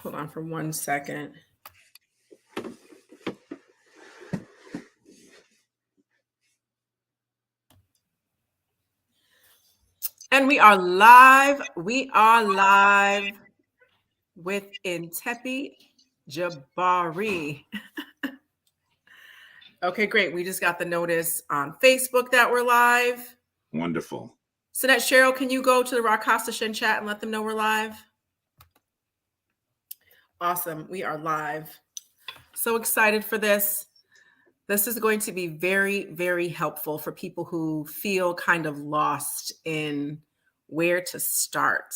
Hold on for 1 second. And we are live. We are live with Ntr Jabari. Okay, great. We just got the notice on Facebook that we're live. Wonderful. Sinette Cheryl, can you go to the Rakasta Shin chat and let them know we're live? Awesome. We are live. So excited for this. This is going to be very, very helpful for people who feel kind of lost in where to start.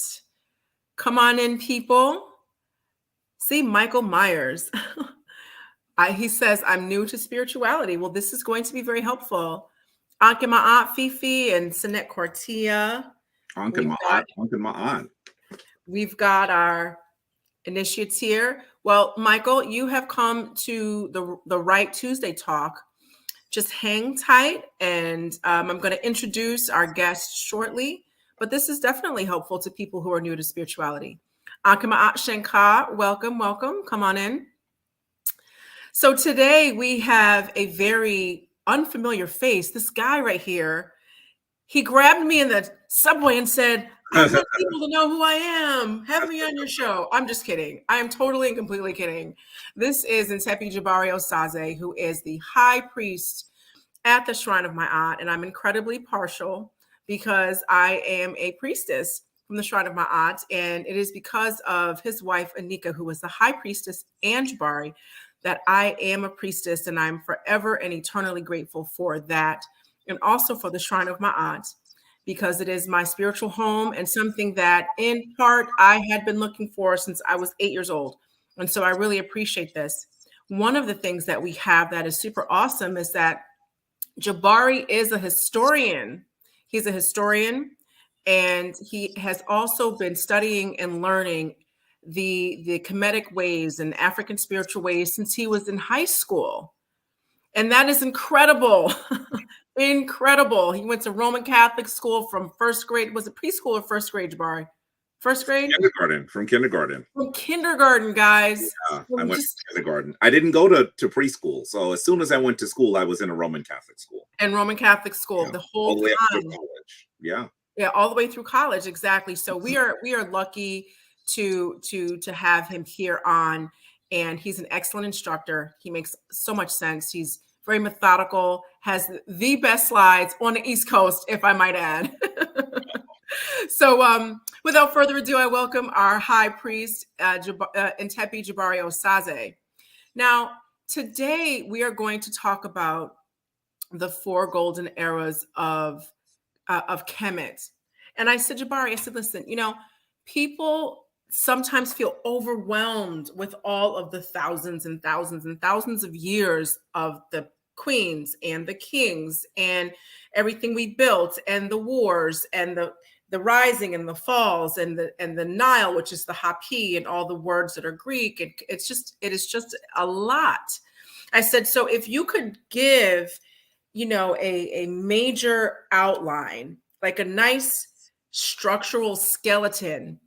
Come on in, people. See, Michael Myers. He says, I'm new to spirituality. Well, this is going to be very helpful. Anke Ma'at Fifi and Sinette Cortia. Anke Ma'at. We've got our initiative. Well, Michael, you have come to the Right Tuesday talk. Just hang tight, and I'm going to introduce our guest shortly, but this is definitely helpful to people who are new to spirituality. Anke Ma'at Shenka, welcome. Come on in. So today we have a very unfamiliar face. This guy right here, he grabbed me in the subway and said, I want people to know who I am. Have me on your show. I'm just kidding. I am totally and completely kidding. This is Ntr Ntpi Jabari Osaze, who is the high priest at the Shrine of Ma'at, and I'm incredibly partial because I am a priestess from the Shrine of Ma'at, and it is because of his wife, Anika, who was the high priestess and Jabari, that I am a priestess, and I'm forever and eternally grateful for that, and also for the Shrine of Ma'at, because it is my spiritual home and something that, in part, I had been looking for since I was 8 years old, and so I really appreciate this. One of the things that we have that is super awesome is that Jabari is a historian. He's a historian, and he has also been studying and learning the Kemetic ways and African spiritual ways since he was in high school. And that is incredible. Incredible. He went to Roman Catholic school from first grade. Was it preschool or first grade, Jabari? First grade? From kindergarten. From kindergarten, guys. Yeah, I went to kindergarten. I didn't go to preschool. So as soon as I went to school, I was in a Roman Catholic school. And Roman Catholic school, yeah, the whole all the way time. up to college. Yeah. Yeah, all the way through college, exactly. So we are lucky to have him here on, and he's an excellent instructor. He makes so much sense. He's very methodical, has the best slides on the East Coast, if I might add. So without further ado, I welcome our high priest, Ntr Ntpi Jabari Osaze. Now, today we are going to talk about the 4 golden eras of Kemet. And I said, Jabari, I said, listen, people sometimes feel overwhelmed with all of the thousands and thousands and thousands of years of the queens and the kings and everything we built and the wars and the rising and the falls and the Nile, which is the Hapi, and all the words that are Greek. And it is just a lot. I said, so if you could give a major outline, like a nice structural skeleton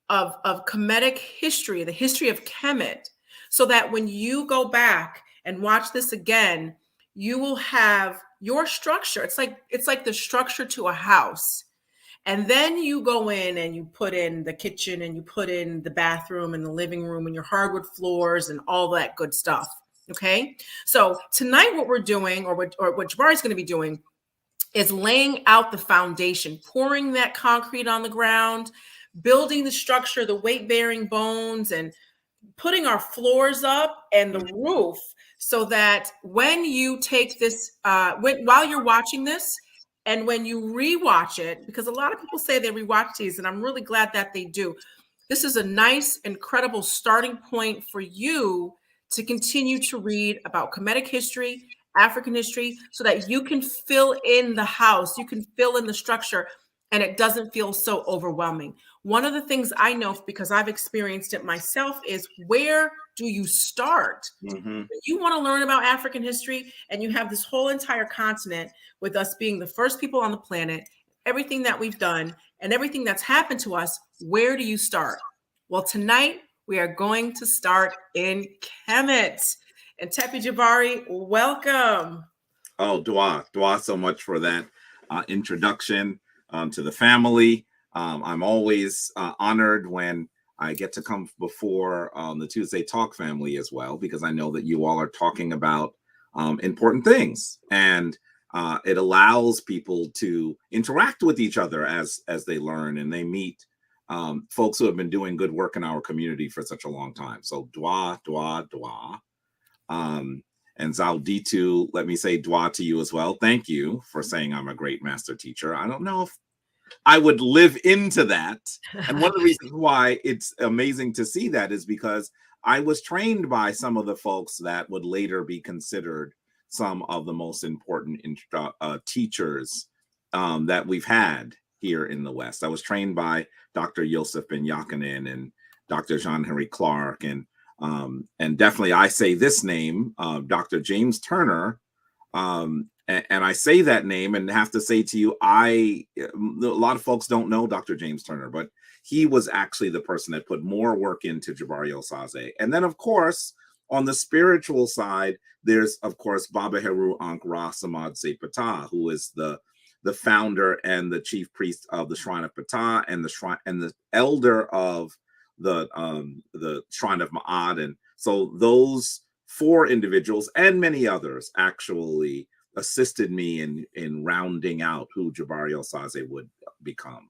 of Kemetic history, the history of Kemet, so that when you go back and watch this again, you will have your structure. It's like the structure to a house. And then you go in and you put in the kitchen and you put in the bathroom and the living room and your hardwood floors and all that good stuff. Okay, so tonight what we're doing, or what Jabari's going to be doing, is laying out the foundation, pouring that concrete on the ground, building the structure, the weight-bearing bones, and putting our floors up and the roof, so that when you take this, while you're watching this, and when you rewatch it, because a lot of people say they rewatch these, and I'm really glad that they do. This is a nice, incredible starting point for you to continue to read about Kemetic history, African history, so that you can fill in the house, you can fill in the structure, and it doesn't feel so overwhelming. One of the things I know, because I've experienced it myself, is where do you start? Mm-hmm. You want to learn about African history, and you have this whole entire continent with us being the first people on the planet, everything that we've done and everything that's happened to us. Where do you start? Well, tonight We are going to start in Kemet. Ntp Jabari, welcome. Oh, Dua so much for that introduction to the family. I'm always honored when I get to come before the Tuesday Talk family as well, because I know that you all are talking about important things, and it allows people to interact with each other as they learn and they meet folks who have been doing good work in our community for such a long time. So Dua. And Zalditu, let me say Dua to you as well. Thank you for saying I'm a great master teacher. I don't know if I would live into that. And one of the reasons why it's amazing to see that is because I was trained by some of the folks that would later be considered some of the most important teachers that we've had here in the West. I was trained by Dr. Yosef Ben Yakinen and Dr. Jean-Henry Clark, and definitely I say this name, Dr. James Turner, and I say that name and have to say to you, a lot of folks don't know Dr. James Turner, but he was actually the person that put more work into Jabari Osaze. And then, of course, on the spiritual side, there's, of course, Baba Heru Ankh Ra Samad Se Ptah, who is the founder and the chief priest of the Shrine of Ptah and the elder of the Shrine of Ma'ad. And so those four individuals and many others actually assisted me in rounding out who Jabari Osaze would become.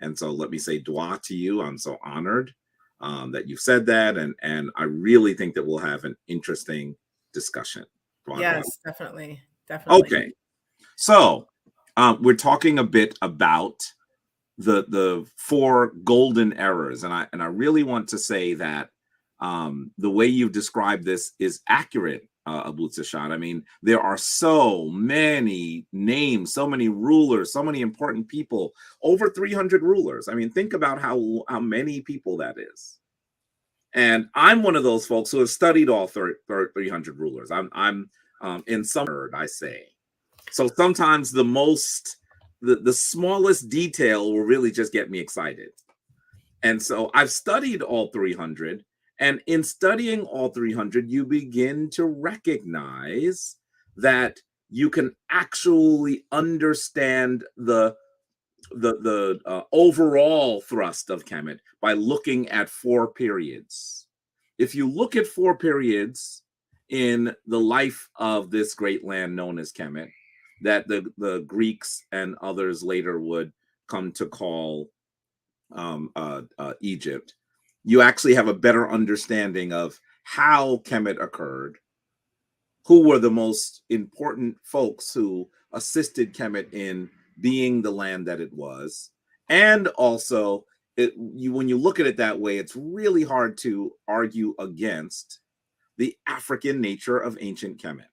And so let me say Dua to you. I'm so honored that you've said that, and I really think that we'll have an interesting discussion. Yes, definitely. Okay, so we're talking a bit about the four golden eras, and I really want to say that the way you've described this is accurate, Abu Sashad. I mean, there are so many names, so many rulers, so many important people, over 300 rulers. I mean, think about how many people that is. And I'm one of those folks who have studied all 300 rulers. I'm in some word, I say. So sometimes the smallest detail will really just get me excited. And so I've studied all 300. And in studying all 300, you begin to recognize that you can actually understand the overall thrust of Kemet by looking at four periods. If you look at four periods in the life of this great land known as Kemet, that the Greeks and others later would come to call Egypt, you actually have a better understanding of how Kemet occurred, who were the most important folks who assisted Kemet in being the land that it was. And also, when you look at it that way, it's really hard to argue against the African nature of ancient Kemet.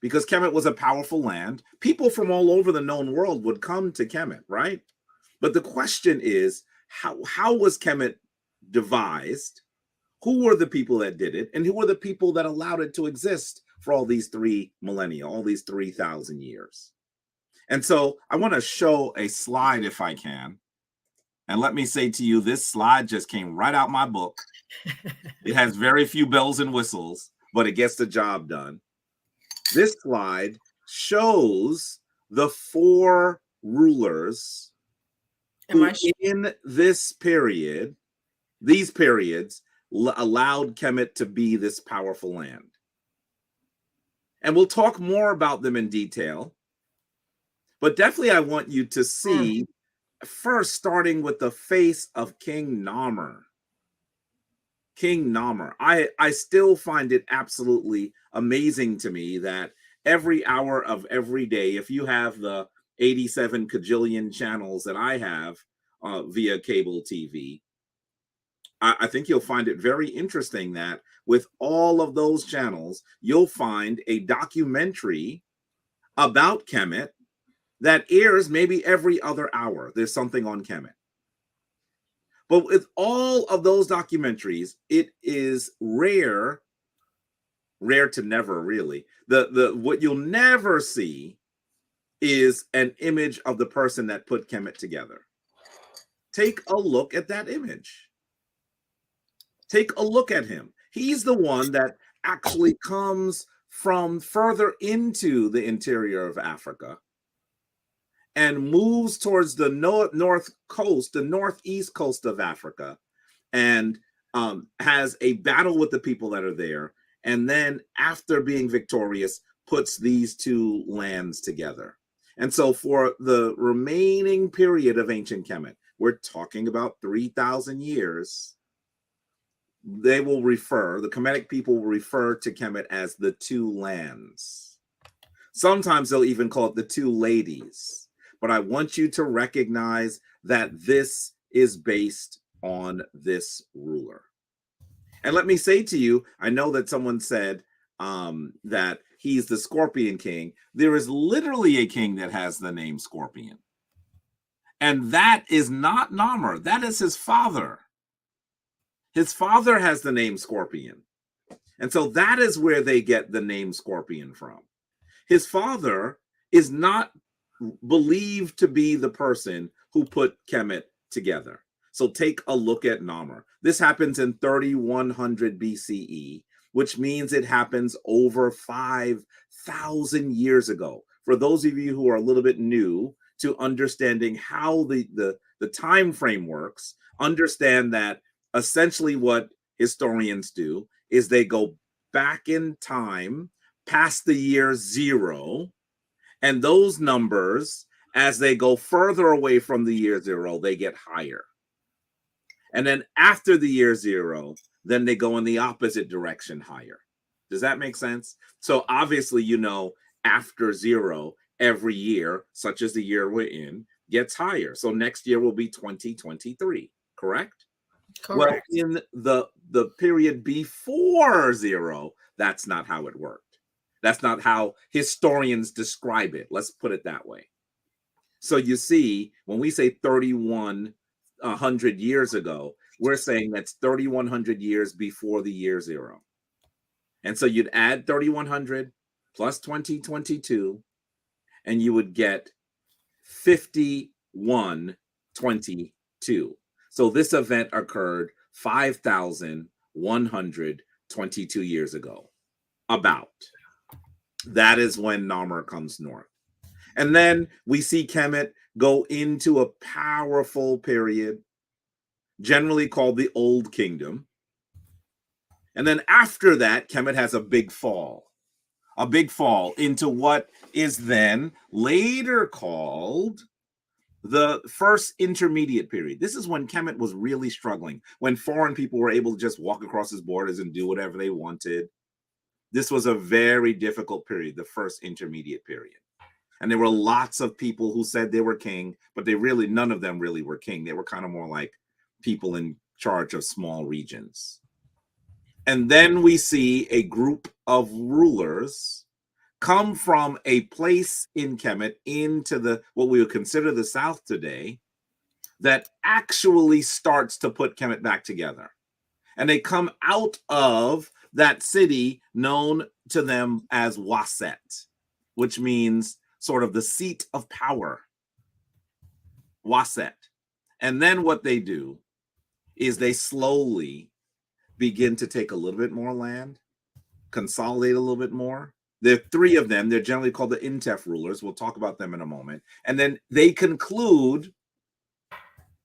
Because Kemet was a powerful land. People from all over the known world would come to Kemet, right? But the question is, how was Kemet devised? Who were the people that did it? And who were the people that allowed it to exist for all these 3 millennia, all these 3,000 years? And so I want to show a slide if I can. And let me say to you, this slide just came right out my book. It has very few bells and whistles, but it gets the job done. This slide shows the 4 rulers who in this period, these periods, allowed Kemet to be this powerful land. And we'll talk more about them in detail. But definitely I want you to see, first starting with the face of King Narmer. King Narmer. I still find it absolutely amazing to me that every hour of every day, if you have the 87 cajillion channels that I have via cable TV, I think you'll find it very interesting that with all of those channels, you'll find a documentary about Kemet that airs maybe every other hour. There's something on Kemet. But with all of those documentaries, it is rare to never really. What you'll never see is an image of the person that put Kemet together. Take a look at that image. Take a look at him. He's the one that actually comes from further into the interior of Africa and moves towards the north coast, the northeast coast of Africa, and has a battle with the people that are there. And then after being victorious, puts these two lands together. And so for the remaining period of ancient Kemet, we're talking about 3,000 years, they will refer, the Kemetic people will refer to Kemet as the two lands. Sometimes they'll even call it the two ladies. But I want you to recognize that this is based on this ruler. And let me say to you, I know that someone said that he's the Scorpion King. There is literally a king that has the name Scorpion. And that is not Namr. That is his father. His father has the name Scorpion. And so that is where they get the name Scorpion from. His father is not believed to be the person who put Kemet together. So take a look at Namr. This happens in 3100 BCE, which means it happens over 5,000 years ago. For those of you who are a little bit new to understanding how the time frame works, understand that essentially what historians do is they go back in time past the year 0, and those numbers, as they go further away from the year 0, they get higher. And then after the year 0, then they go in the opposite direction higher. Does that make sense? So obviously, you know, after 0, every year, such as the year we're in, gets higher. So next year will be 2023, correct? Well, in the period before 0, that's not how it worked. That's not how historians describe it. Let's put it that way. So you see, when we say 3,100 years ago, we're saying that's 3,100 years before the year 0. And so you'd add 3,100 plus 2022, and you would get 5122. So this event occurred 5,122 years ago, about. That is when Namr comes north. And then we see Kemet go into a powerful period, generally called the Old Kingdom. And then after that, Kemet has a big fall into what is then later called the First Intermediate Period. This is when Kemet was really struggling, when foreign people were able to just walk across his borders and do whatever they wanted. This was a very difficult period, the First Intermediate Period. And there were lots of people who said they were king, but none of them really were king. They were kind of more like people in charge of small regions. And then we see a group of rulers come from a place in Kemet into what we would consider the South today, that actually starts to put Kemet back together. And they come out of that city known to them as Waset, which means sort of the seat of power. Waset. And then what they do is they slowly begin to take a little bit more land, consolidate a little bit more. There are 3 of them. They're generally called the Ntef rulers. We'll talk about them in a moment. And then they conclude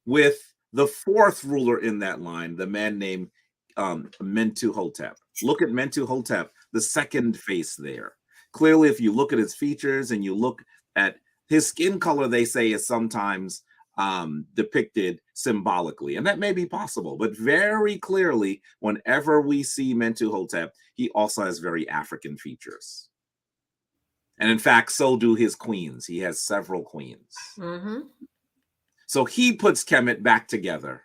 with the 4th ruler in that line, the man named Mentuhotep. Look at Mentuhotep, the second face there. Clearly, if you look at his features and you look at his skin color, they say is sometimes depicted symbolically, and that may be possible, but very clearly, whenever we see Mentuhotep, he also has very African features. And in fact, so do his queens. He has several queens. Mm-hmm. So he puts Kemet back together,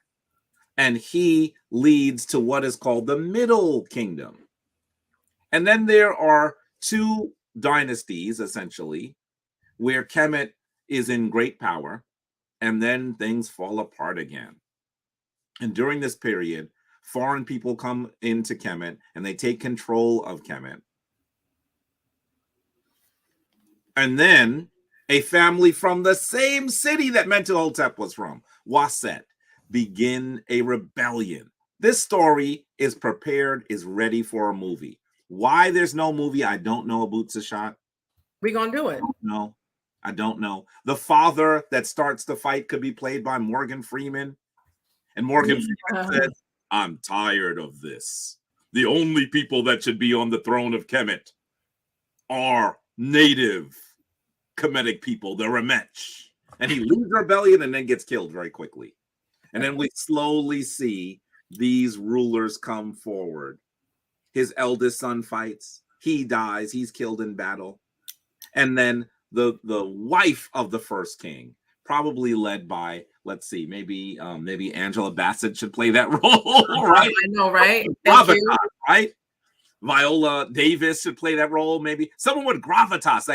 and he leads to what is called the Middle Kingdom. And then there are 2 dynasties, essentially, where Kemet is in great power, and then things fall apart again. And during this period, foreign people come into Kemet, and they take control of Kemet. And then a family from the same city that Mentuhotep was from, Waset, begin a rebellion This story is prepared, is ready for a movie. Why there's no movie, I don't know. A Boots a shot. We're gonna do it. No, I don't know. The father that starts the fight could be played by Morgan Freeman. And Morgan Freeman said, I'm tired of this. The only people that should be on the throne of Kemet are native Kemetic people, the Remech. And he leads rebellion and then gets killed very quickly. And then we slowly see these rulers come forward. His eldest son fights. He dies. He's killed in battle. And then the wife of the first king, probably led by, let's see, maybe Angela Bassett should play that role, right? I know, right? Gravitas, right? Viola Davis should play that role. Maybe someone with gravitas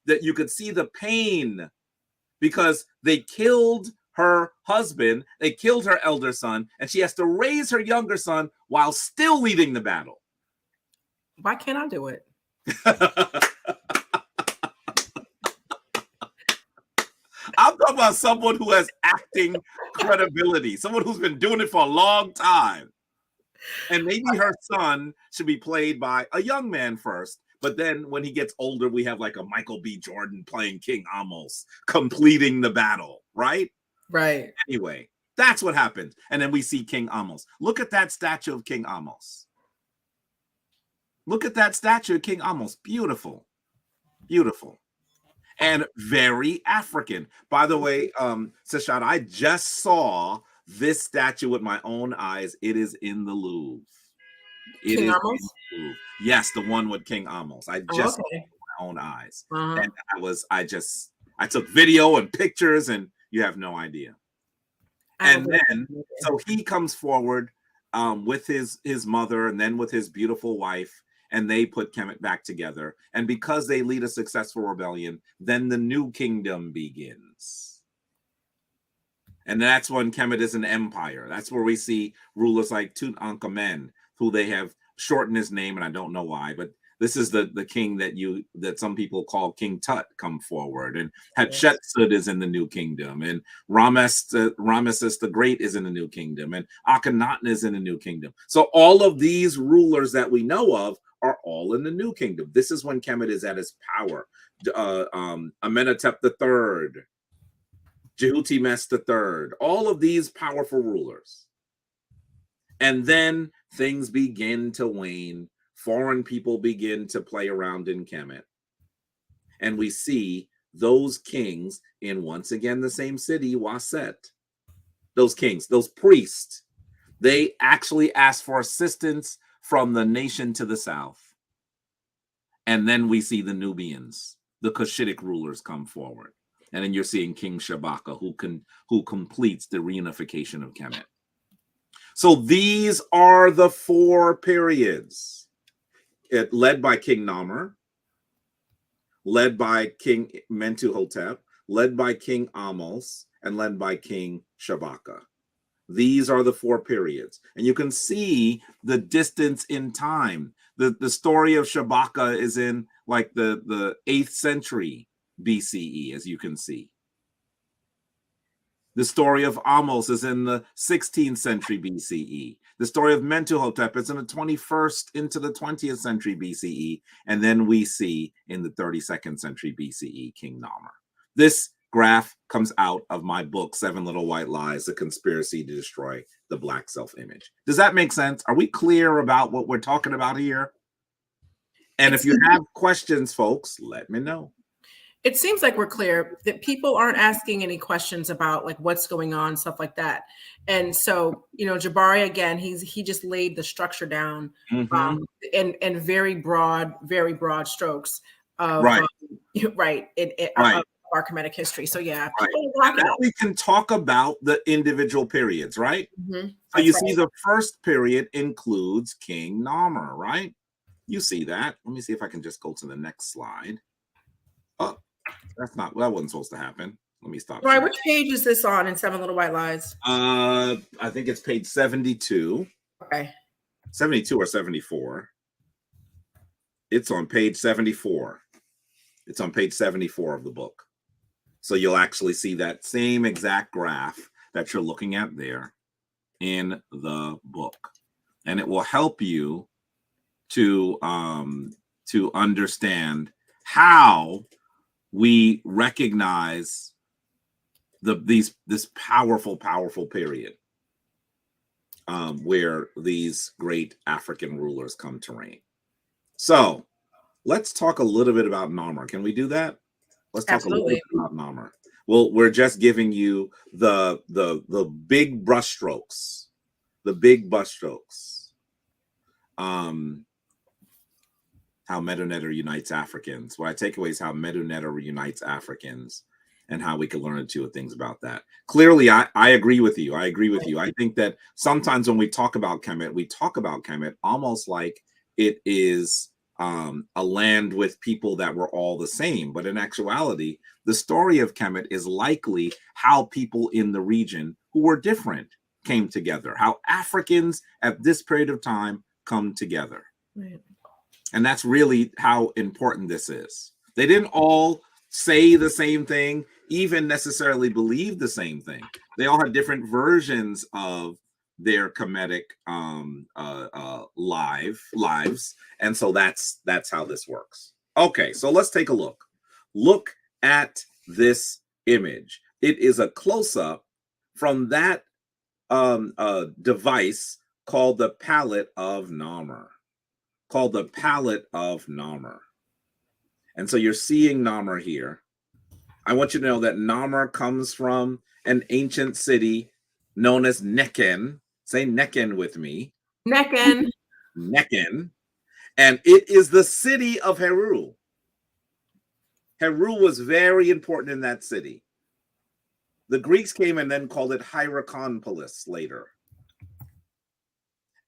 that you could see the pain because they killed her husband, they killed her elder son, and she has to raise her younger son while still leading the battle. Why can't I do it? I'm talking about someone who has acting credibility, someone who's been doing it for a long time. And maybe her son should be played by a young man first. But then when he gets older, we have like a Michael B. Jordan playing King Amos, completing the battle, right? Right. Anyway, that's what happened. And then we see King Amos. Look at that statue of King Amos. Look at that statue of King Amos. Beautiful. Beautiful. And very African. By the way, Sashad, I just saw this statue with my own eyes. It is in the Louvre. It King is Amos? in the Louvre. Yes, the one with King Amos. I just saw it with my own eyes. And I took video and pictures, and you have no idea. And then, so he comes forward with his mother and then with his beautiful wife, and they put Kemet back together. And because they lead a successful rebellion, then the new kingdom begins. And that's when Kemet is an empire. That's where we see rulers like Tutankhamen, who they have shortened his name, and I don't know why, but this is the king that some people call King Tut come forward, and Hatshepsut is in the new kingdom, and Ramesses the Great is in the new kingdom, and Akhenaten is in the new kingdom. So all of these rulers that we know of are all in the new kingdom. This is when Kemet is at his power. Amenhotep III, Jehutimes III, all of these powerful rulers. And then things begin to wane. Foreign people begin to play around in Kemet. And we see those kings in, once again, the same city, Waset. Those kings, those priests, they actually ask for assistance from the nation to the south. And then we see the Nubians, the Cushitic rulers, come forward. And then you're seeing King Shabaka, who completes the reunification of Kemet. So these are the 4 periods. Led by King Namr, led by King Mentuhotep, led by King Amos, and led by King Shabaka. These are the 4 periods. And you can see the distance in time. The story of Shabaka is in like the 8th century BCE, as you can see. The story of Amos is in the 16th century BCE. The story of Mentuhotep is in the 21st into the 20th century BCE. And then we see in the 32nd century BCE, King Namr. This graph comes out of my book, 7 Little White Lies, The Conspiracy to Destroy the Black Self-Image. Does that make sense? Are we clear about what we're talking about here? And if you have questions, folks, let me know. It seems like we're clear that people aren't asking any questions about like what's going on, stuff like that. And so, Jabari, again, he just laid the structure down in very broad strokes of right. Of our Kemetic history. So yeah, now we can talk about the individual periods, right? So you see the first period includes King Namr, right? You see that. Let me see if I can just go to the next slide. Oh, that wasn't supposed to happen. Let me stop. Right, which page is this on in 7 Little White Lies? I think it's page 72. Okay. 72 or 74. It's on page 74. It's on page 74 of the book. So you'll actually see that same exact graph that you're looking at there in the book. and it will help you to understand how we recognize this powerful period where these great African rulers come to reign. So let's talk a little bit about Narmer. Can we do that? Let's talk a little bit about Narmer. Well, we're just giving you the big brushstrokes, how Medu Neter unites Africans. What I take away is how Medu Neter unites Africans and how we can learn two things about that. Clearly, I agree with you. I think that sometimes when we talk about Kemet almost like it is a land with people that were all the same. But in actuality, the story of Kemet is likely how people in the region who were different came together, how Africans at this period of time come together. Right. And that's really how important this is. They didn't all say the same thing, even necessarily believe the same thing. They all had different versions of their Kemetic lives. And so that's how this works. Okay, so let's take a look. Look at this image. It is a close-up from that device called the Palette of Narmer. And so you're seeing Narmer here. I want you to know that Narmer comes from an ancient city known as Necken. Say Necken with me. Necken. And it is the city of Heru. Heru was very important in that city. The Greeks came and then called it Hierakonpolis later.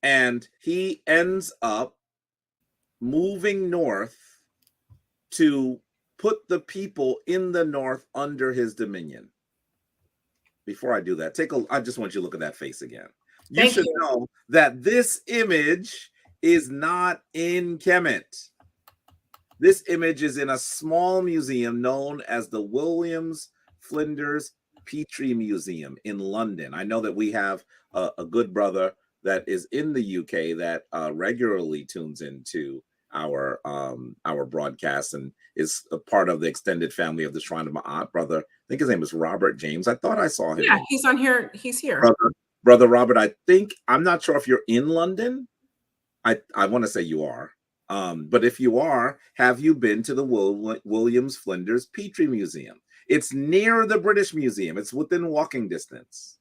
And he ends up moving north to put the people in the north under his dominion. Before I do that, I just want you to look at that face again. You should know that this image is not in Kemet. This image is in a small museum known as the Williams Flinders Petrie Museum in London. I know that we have a good brother that is in the UK that regularly tunes into our broadcast and is a part of the extended family of the Shrine of Ma'at. Brother, I think his name is Robert James. I thought I saw him. Yeah, he's on here. He's here. Brother Robert, I'm not sure if you're in London. I want to say you are. But if you are, have you been to the Williams Flinders Petrie Museum? It's near the British Museum. It's within walking distance.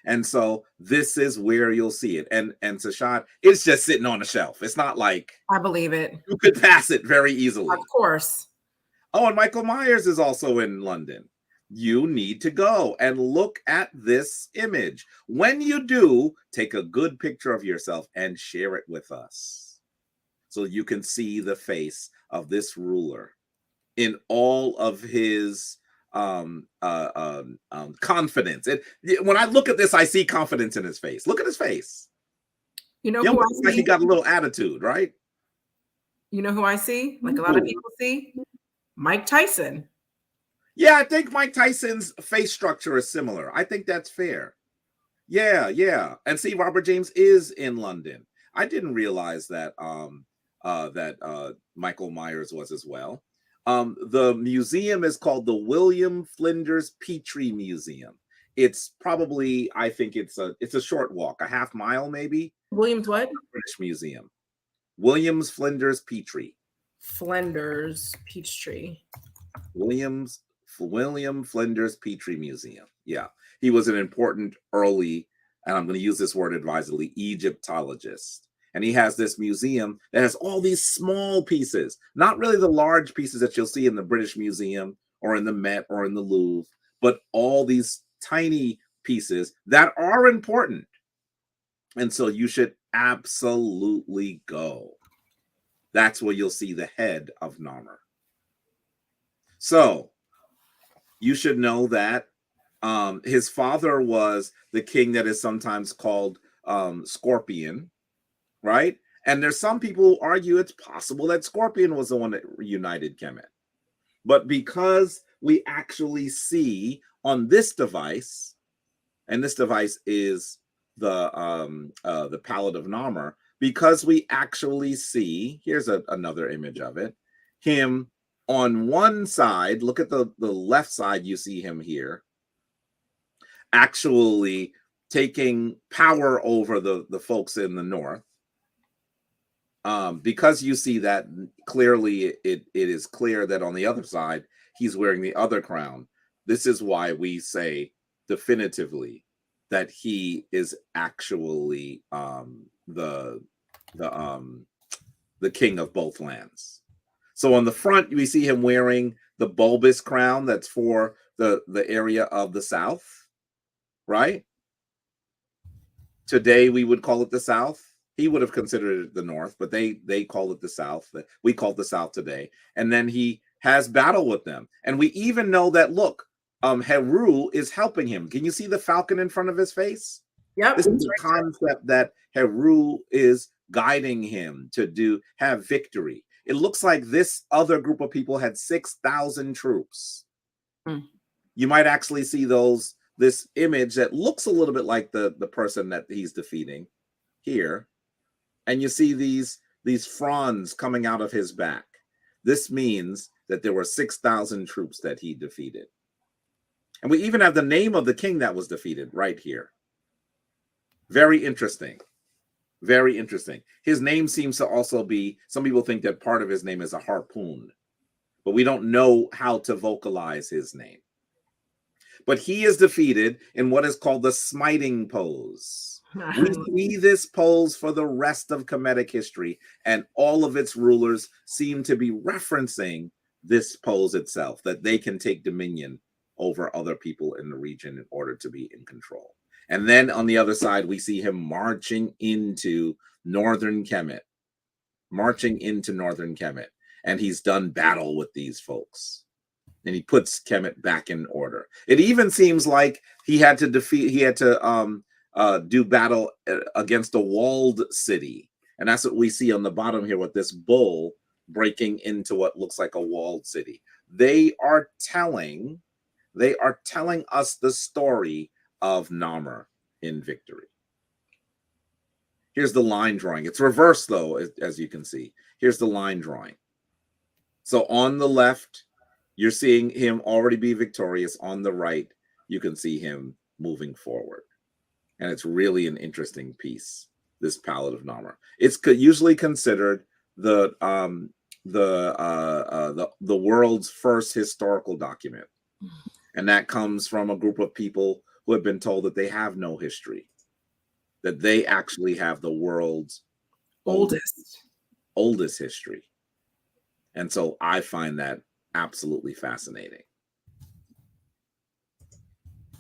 And so this is where you'll see it. And Sashad, it's just sitting on a shelf. It's not like I believe it. You could pass it very easily. Of course. Oh, and Michael Myers is also in London. You need to go and look at this image. When you do, take a good picture of yourself and share it with us so you can see the face of this ruler in all of his confidence. When I look at this, I see confidence in his face. Look at his face. You know who I see? Like he got a little attitude, right? You know who I see? Like a lot of people see? Mike Tyson. Yeah, I think Mike Tyson's face structure is similar. I think that's fair. Yeah. And see, Robert James is in London. I didn't realize that Michael Myers was as well. The museum is called the William Flinders Petrie Museum. It's probably, I think it's a short walk, a half mile maybe. Williams what? British Museum. Williams Flinders Petrie. Flinders Peachtree. William Flinders Petrie Museum. Yeah. He was an important early, and I'm going to use this word advisedly, Egyptologist. And he has this museum that has all these small pieces, not really the large pieces that you'll see in the British Museum or in the Met or in the Louvre, but all these tiny pieces that are important. And so you should absolutely go. That's where you'll see the head of Narmer. So you should know that his father was the king that is sometimes called Scorpion, right? And there's some people who argue it's possible that Scorpion was the one that united Kemet. But because we actually see on this device, and this device is the Palette of Narmer, because we actually see, here's another image of it, him on one side. Look at the left side, you see him here actually taking power over the folks in the north. Because you see that clearly, it is clear that on the other side he's wearing the other crown. This is why we say definitively that he is actually the king of both lands. So on the front, we see him wearing the bulbous crown that's for the area of the south, right? Today we would call it the south. He would have considered it the north, but they call it the south. We call it the south today. And then he has battle with them. And we even know that, look, Heru is helping him. Can you see the falcon in front of his face? Yep. This is the concept that Heru is guiding him to have victory. It looks like this other group of people had 6,000 troops. You might actually see this image that looks a little bit like the person that he's defeating here. And you see these fronds coming out of his back. This means that there were 6,000 troops that he defeated. And we even have the name of the king that was defeated right here. Very interesting. Very interesting. His name seems to also be, some people think that part of his name is a harpoon, but we don't know how to vocalize his name. But he is defeated in what is called the smiting pose. We see this pose for the rest of Kemetic history, and all of its rulers seem to be referencing this pose itself, that they can take dominion over other people in the region in order to be in control. And then on the other side, we see him marching into northern Kemet, and he's done battle with these folks. And he puts Kemet back in order. It even seems like he had to do battle against a walled city. And that's what we see on the bottom here with this bull breaking into what looks like a walled city. They are telling us the story of Narmer in victory. Here's the line drawing. It's reversed though, as you can see. Here's the line drawing. So on the left, you're seeing him already be victorious. On the right, you can see him moving forward. And it's really an interesting piece, this Palette of Narmer. It's usually considered the world's first historical document. And that comes from a group of people who have been told that they have no history, that they actually have the world's oldest history. And so I find that absolutely fascinating.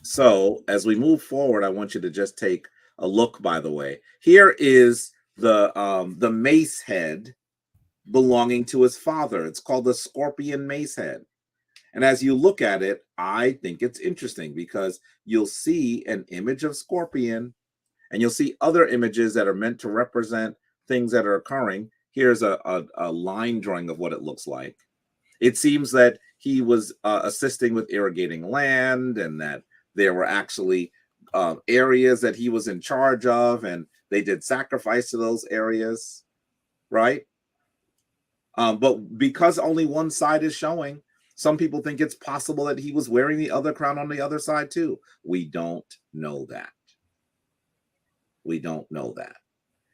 So as we move forward, I want you to just take a look, by the way. Here is the mace head belonging to his father. It's called the scorpion mace head. And as you look at it, I think it's interesting because you'll see an image of Scorpion and you'll see other images that are meant to represent things that are occurring. Here's a line drawing of what it looks like. It seems that he was assisting with irrigating land, and that there were actually areas that he was in charge of, and they did sacrifice to those areas, right? But because only one side is showing, some people think it's possible that he was wearing the other crown on the other side too. We don't know that. We don't know that.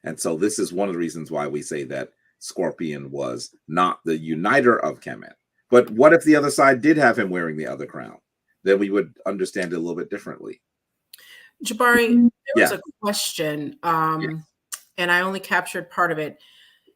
And so this is one of the reasons why we say that Scorpion was not the uniter of Kemet. But what if the other side did have him wearing the other crown? Then we would understand it a little bit differently. Jabari, there was a question, and I only captured part of it.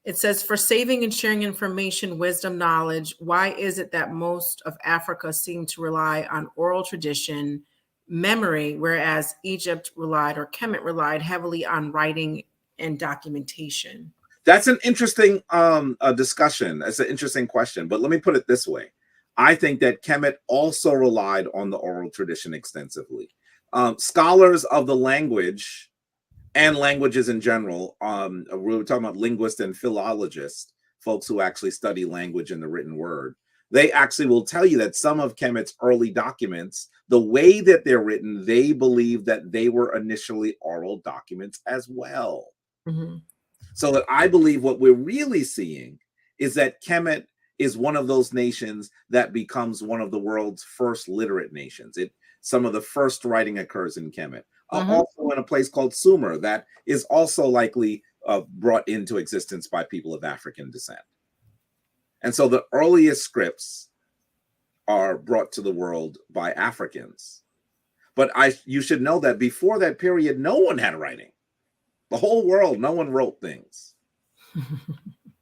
It says, for saving and sharing information, wisdom, knowledge, why is it that most of Africa seem to rely on oral tradition, memory, whereas Egypt relied, or Kemet relied, heavily on writing and documentation? That's an interesting discussion. That's an interesting question. But let me put it this way. I think that Kemet also relied on the oral tradition extensively. Scholars of the language and languages in general, we were talking about linguists and philologists, folks who actually study language and the written word. they actually will tell you that some of Kemet's early documents, the way that they're written, they believe that they were initially oral documents as well. Mm-hmm. So that I believe what we're really seeing is that Kemet is one of those nations that becomes one of the world's first literate nations. Some of the first writing occurs in Kemet. Mm-hmm. Also in a place called Sumer that is also likely brought into existence by people of African descent. And so the earliest scripts are brought to the world by Africans. But you should know that before that period, no one had writing. The whole world, no one wrote things.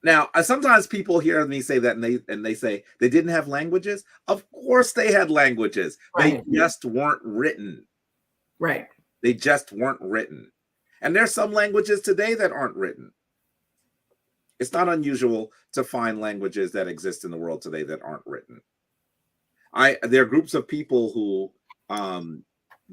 Now, sometimes people hear me say that, and they say they didn't have languages. Of course, they had languages. Right. They just weren't written. Right. They just weren't written. And there's some languages today that aren't written. It's not unusual to find languages that exist in the world today that aren't written. There are groups of people who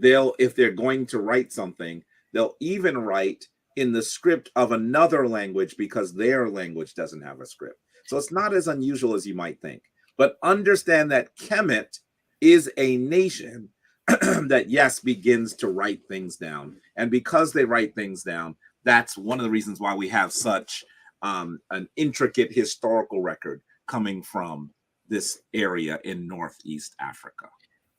if they're going to write something, they'll even write in the script of another language because their language doesn't have a script. So it's not as unusual as you might think. But understand that Kemet is a nation that, yes, begins to write things down. And because they write things down, that's one of the reasons why we have such an intricate historical record coming from this area in Northeast Africa.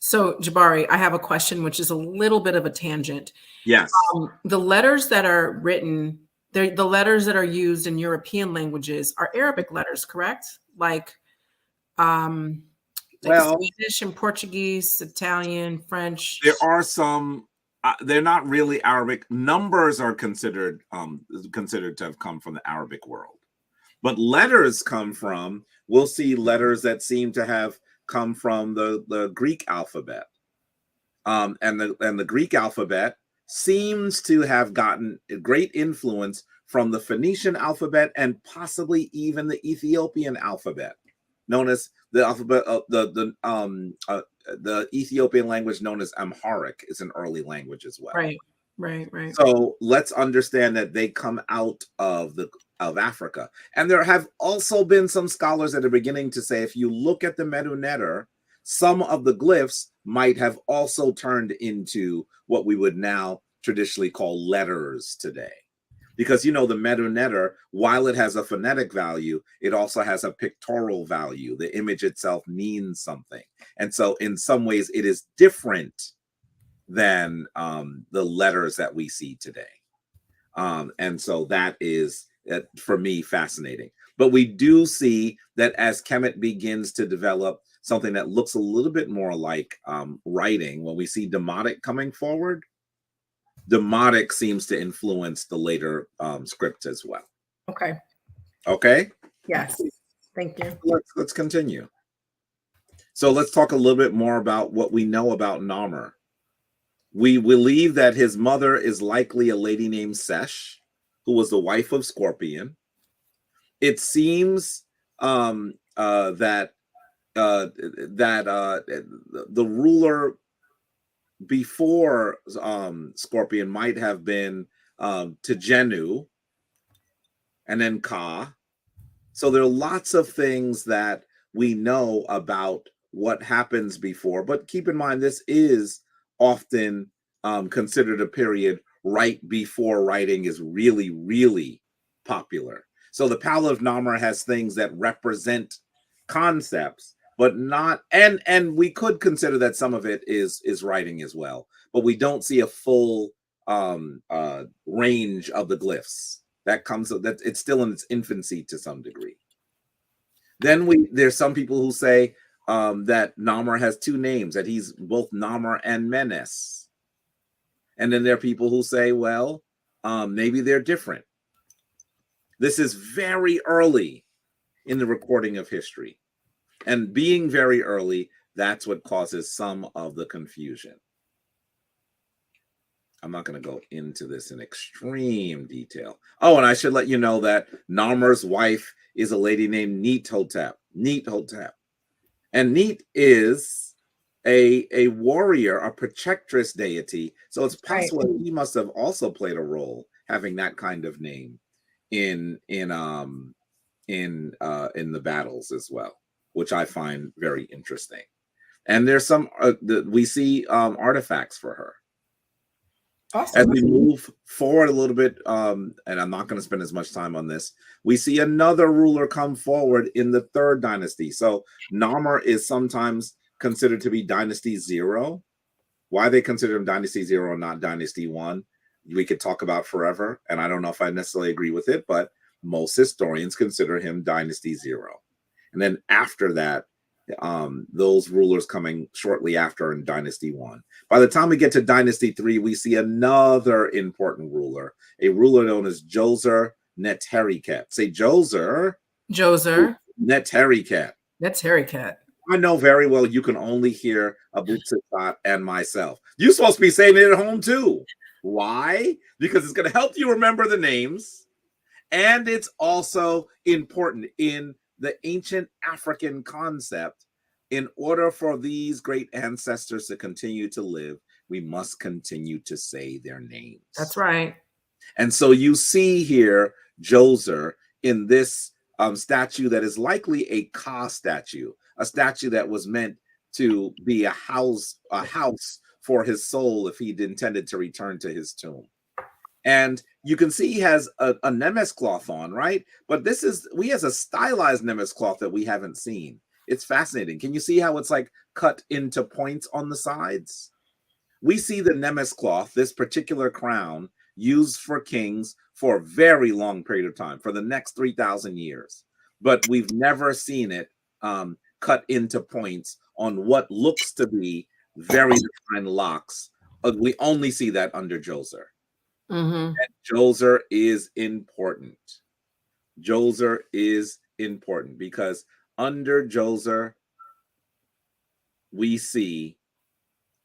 So, Jabari, I have a question, which is a little bit of a tangent. Yes. The letters that are written, the letters that are used in European languages are Arabic letters, correct? Like Spanish and Portuguese, Italian, French. There are some. They're not really Arabic. Numbers are considered to have come from the Arabic world, but letters come from. We'll see letters that seem to have come from the Greek alphabet, and the Greek alphabet seems to have gotten a great influence from the Phoenician alphabet and possibly even the Ethiopian alphabet, known as the alphabet of the Ethiopian language known as Amharic is an early language as well. Right. So let's understand that they come out of Africa. And there have also been some scholars that are beginning to say, if you look at the Medu Neter, some of the glyphs might have also turned into what we would now traditionally call letters today. Because, the Medu Neter, while it has a phonetic value, it also has a pictorial value. The image itself means something. And so in some ways, it is different than the letters that we see today. And so that is, for me, fascinating. But we do see that as Kemet begins to develop something that looks a little bit more like writing, when we see Demotic coming forward, Demotic seems to influence the later scripts as well. Okay? Yes. Thank you. Let's continue. So let's talk a little bit more about what we know about Namr. We believe that his mother is likely a lady named Sesh, who was the wife of Scorpion. It seems that the ruler before Scorpion might have been Tejenu and then Ka. So there are lots of things that we know about what happens before, but keep in mind this is often considered a period right before writing is really, really popular. So the Palace of Namr has things that represent concepts, but not, and we could consider that some of it is writing as well, but we don't see a full range of the glyphs. That it's still in its infancy to some degree. Then there's some people who say that Namr has two names, that he's both Namr and Menes. And then there are people who say, well, maybe they're different. This is very early in the recording of history. And being very early, that's what causes some of the confusion. I'm not going to go into this in extreme detail. Oh, and I should let you know that Namr's wife is a lady named Neat-Hotep. And Neat is a warrior, a protectress deity. So it's possible that he must have also played a role having that kind of name in the battles as well, which I find very interesting. And there's some we see artifacts for her. Awesome. As we move forward a little bit, and I'm not going to spend as much time on this, we see another ruler come forward in the third dynasty. So Narmer is sometimes considered to be dynasty 0. Why they consider him dynasty 0 and not dynasty 1, we could talk about forever. And I don't know if I necessarily agree with it, but most historians consider him dynasty 0. And then after that, those rulers coming shortly after in dynasty 1. By the time we get to dynasty 3, we see another important ruler, a ruler known as Djoser Ntr. Say Djoser. Djoser Ntr. Ntr. I know very well you can only hear Abu Tsat and myself. You're supposed to be saying it at home too. Why? Because it's going to help you remember the names. And it's also important in the ancient African concept. In order for these great ancestors to continue to live, we must continue to say their names. That's right. And so you see here Djoser in this statue that is likely a Ka statue, a statue that was meant to be a house for his soul if he'd intended to return to his tomb. And you can see he has a Nemes cloth on, right? But he has a stylized Nemes cloth that we haven't seen. It's fascinating. Can you see how it's like cut into points on the sides? We see the Nemes cloth, this particular crown, used for kings for a very long period of time, for the next 3,000 years. But we've never seen it cut into points on what looks to be very defined locks. We only see that under Djoser. And Djoser is important. Djoser is important because under Djoser, we see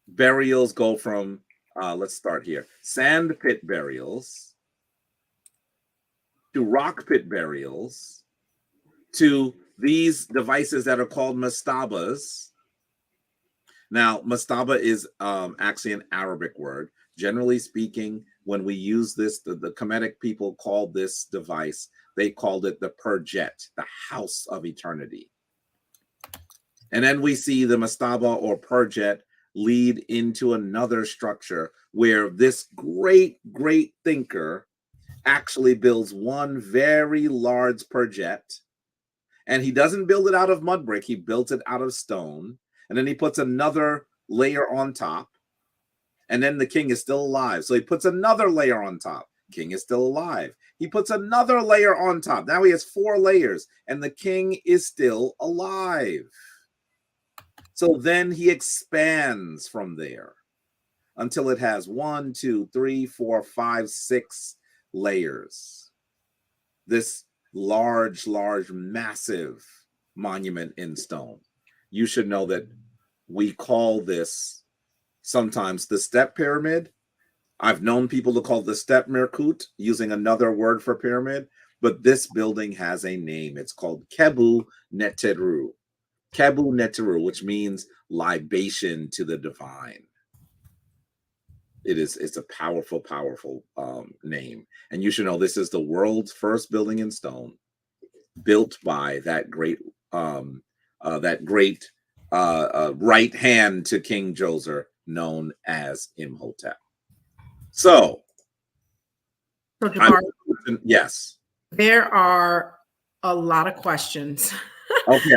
burials go from, let's start here, sand pit burials to rock pit burials to these devices that are called mastabas. Now, mastaba is actually an Arabic word. Generally speaking, when we use this, the Kemetic people called this device, they called it the Purjet, the house of eternity. And then we see the mastaba or Purjet lead into another structure where this great thinker actually builds one very large Purjet. And he doesn't build it out of mud brick, he built it out of stone. And then he puts another layer on top. And then the king is still alive. So he puts another layer on top. King is still alive. He puts another layer on top. Now he has 4 layers and the king is still alive. So then he expands from there until it has 1, 2, 3, 4, 5, 6 layers. This large, massive monument in stone. You should know that we call this sometimes the step pyramid. I've known people to call the step Merkut using another word for pyramid, but this building has a name. It's called Kebu Neteru. Kebu Neteru, which means libation to the divine. It's a powerful name. And you should know this is the world's first building in stone, built by that great right hand to King Djoser, known as Imhotep. So Jabari, yes, there are a lot of questions. Okay,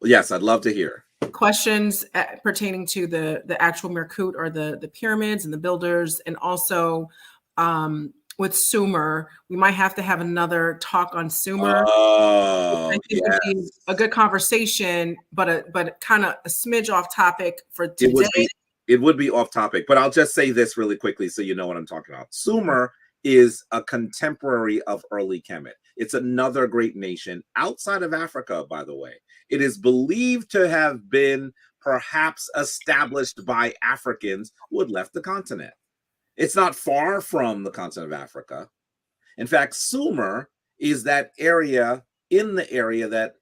yes, I'd love to hear Questions pertaining to the actual Merkut or the pyramids and the builders, and also with Sumer. We might have to have another talk on Sumer. Oh, I think would be a good conversation, but kind of a smidge off topic for today. It would be off topic, but I'll just say this really quickly so you know what I'm talking about. Sumer is a contemporary of early Kemet. It's another great nation outside of Africa, by the way. It is believed to have been perhaps established by Africans who had left the continent. It's not far from the continent of Africa. In fact, Sumer is that area in the area that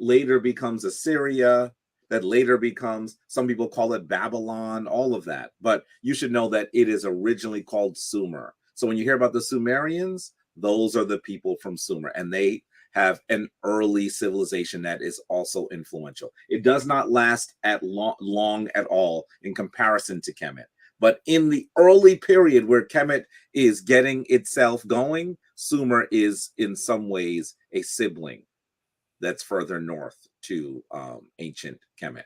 later becomes Assyria, that later becomes, some people call it Babylon, all of that. But you should know that it is originally called Sumer. So when you hear about the Sumerians, those are the people from Sumer. And they have an early civilization that is also influential. It does not last at long at all in comparison to Kemet. But in the early period where Kemet is getting itself going, Sumer is in some ways a sibling that's further north to ancient Kemet.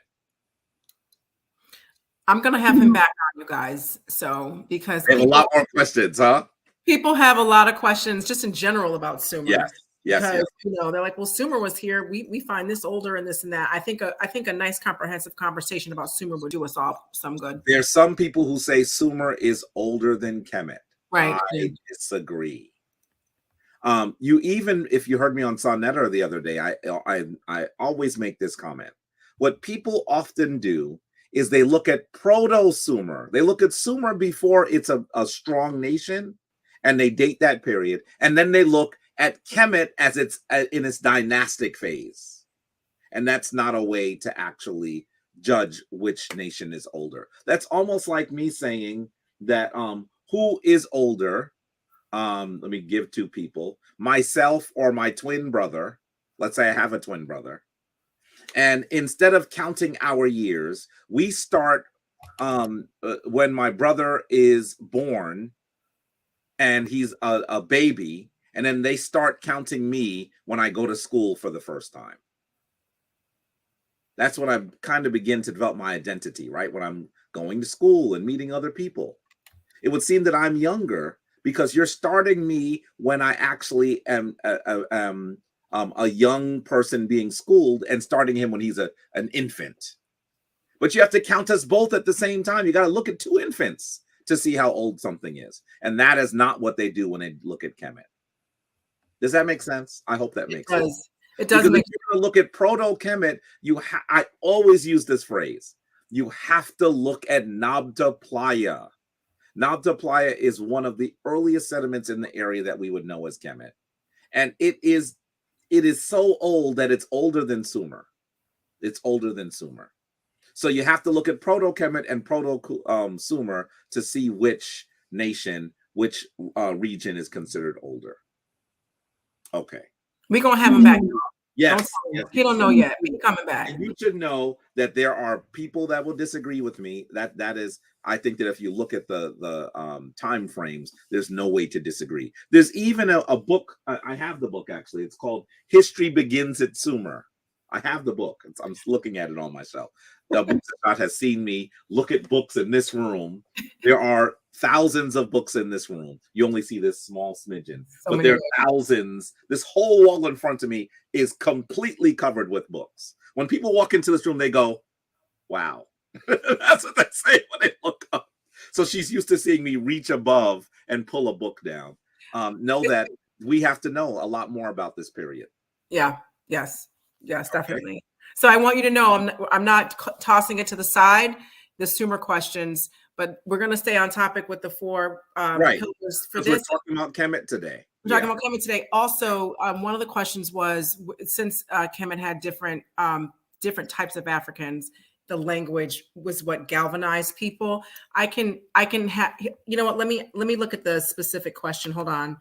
I'm gonna have him back on, you guys. So because They have a lot more questions, huh? people have a lot of questions just in general about Sumer. Yes. Yes, Because yes. you know they're like, well, Sumer was here. We find this older and this and that. I think a nice comprehensive conversation about Sumer would do us all some good. There's some people who say Sumer is older than Kemet. Right. I disagree. You even, if you heard me on Sonetta the other day, I always make this comment. What people often do is they look at proto-Sumer. They look at Sumer before it's a strong nation, and they date that period, and then they look at Kemet as it's in its dynastic phase. And that's not a way to actually judge which nation is older. That's almost like me saying that who is older? Let me give two people, myself or my twin brother. Let's say I have a twin brother. And instead of counting our years, we start when my brother is born and he's a baby, and then they start counting me when I go to school for the first time. That's when I kind of begin to develop my identity, right? When I'm going to school and meeting other people. It would seem that I'm younger because you're starting me when I actually am a young person being schooled, and starting him when he's an infant. But you have to count us both at the same time. You got to look at two infants to see how old something is. And that is not what they do when they look at Kemet. Does that make sense? I hope that makes sense. It does. Make if you're going to look at proto-Kemet, I always use this phrase. You have to look at Nabta Playa. Nabta Playa is one of the earliest sediments in the area that we would know as Kemet. And it is so old that it's older than Sumer. It's older than Sumer. So you have to look at proto-Kemet and proto-Sumer to see which nation, which region is considered older. Okay. We're going to have him back. Yes. He don't know yet. He's coming back. And you should know that there are people that will disagree with me. That is, I think that if you look at the time frames, there's no way to disagree. There's even a book. I have the book, actually. It's called History Begins at Sumer. I have the book. I'm looking at it on myself. The book has seen me look at books in this room. There are thousands of books in this room. You only see this small smidgen, but there are thousands. This whole wall in front of me is completely covered with books. When people walk into this room, they go, wow. That's what they say when they look up. So she's used to seeing me reach above and pull a book down. Know that we have to know a lot more about this period. Yeah. Yes, definitely. Okay. So I want you to know I'm not tossing it to the side, the Sumer questions, but we're going to stay on topic with the four pillars for this. We're talking about Kemet today. We're talking about Kemet today. Also, one of the questions was, since Kemet had different types of Africans, the language was what galvanized people. I can have, you know what? Let me look at the specific question. Hold on.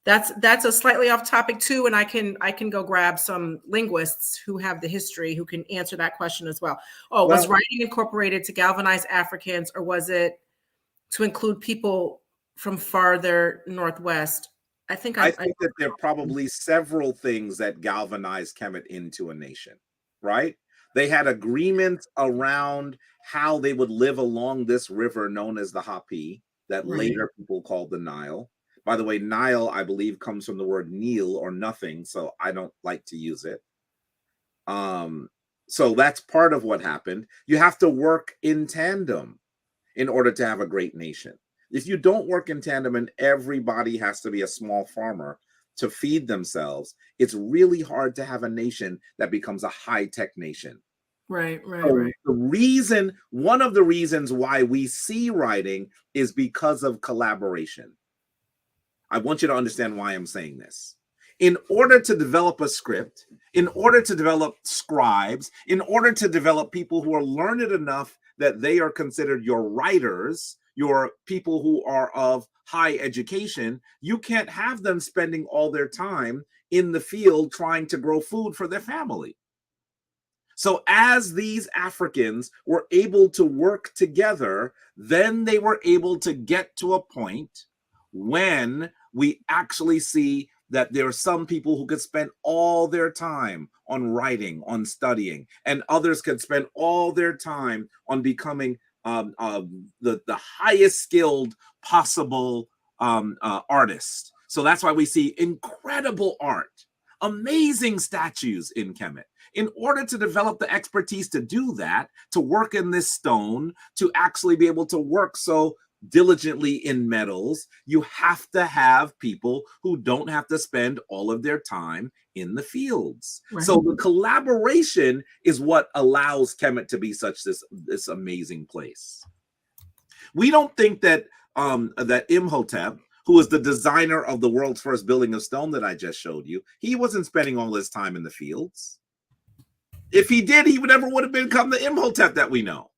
That's a slightly off topic too, and I can go grab some linguists who have the history who can answer that question as well. Oh, was writing incorporated to galvanize Africans, or was it to include people from farther northwest? I think that there are probably several things that galvanized Kemet into a nation, right? They had agreements around how they would live along this river known as the Hapi, that later people called the Nile. By the way, Nile, I believe, comes from the word Nil, or nothing, so I don't like to use it. So that's part of what happened. You have to work in tandem in order to have a great nation. If you don't work in tandem and everybody has to be a small farmer to feed themselves, it's really hard to have a nation that becomes a high-tech nation. Right. One of the reasons why we see writing is because of collaboration. I want you to understand why I'm saying this. In order to develop a script, in order to develop scribes, in order to develop people who are learned enough that they are considered your writers, your people who are of high education, you can't have them spending all their time in the field trying to grow food for their family. So as these Africans were able to work together, then they were able to get to a point when we actually see that there are some people who could spend all their time on writing, on studying, and others could spend all their time on becoming the highest skilled possible artist. So that's why we see incredible art, amazing statues in Kemet. In order to develop the expertise to do that, to work in this stone, to actually be able to work so diligently in metals, you have to have people who don't have to spend all of their time in the fields. Right. So the collaboration is what allows Kemet to be such this amazing place. We don't think that that Imhotep, who was the designer of the world's first building of stone that I just showed you, he wasn't spending all his time in the fields. If he did, he never would have become the Imhotep that we know.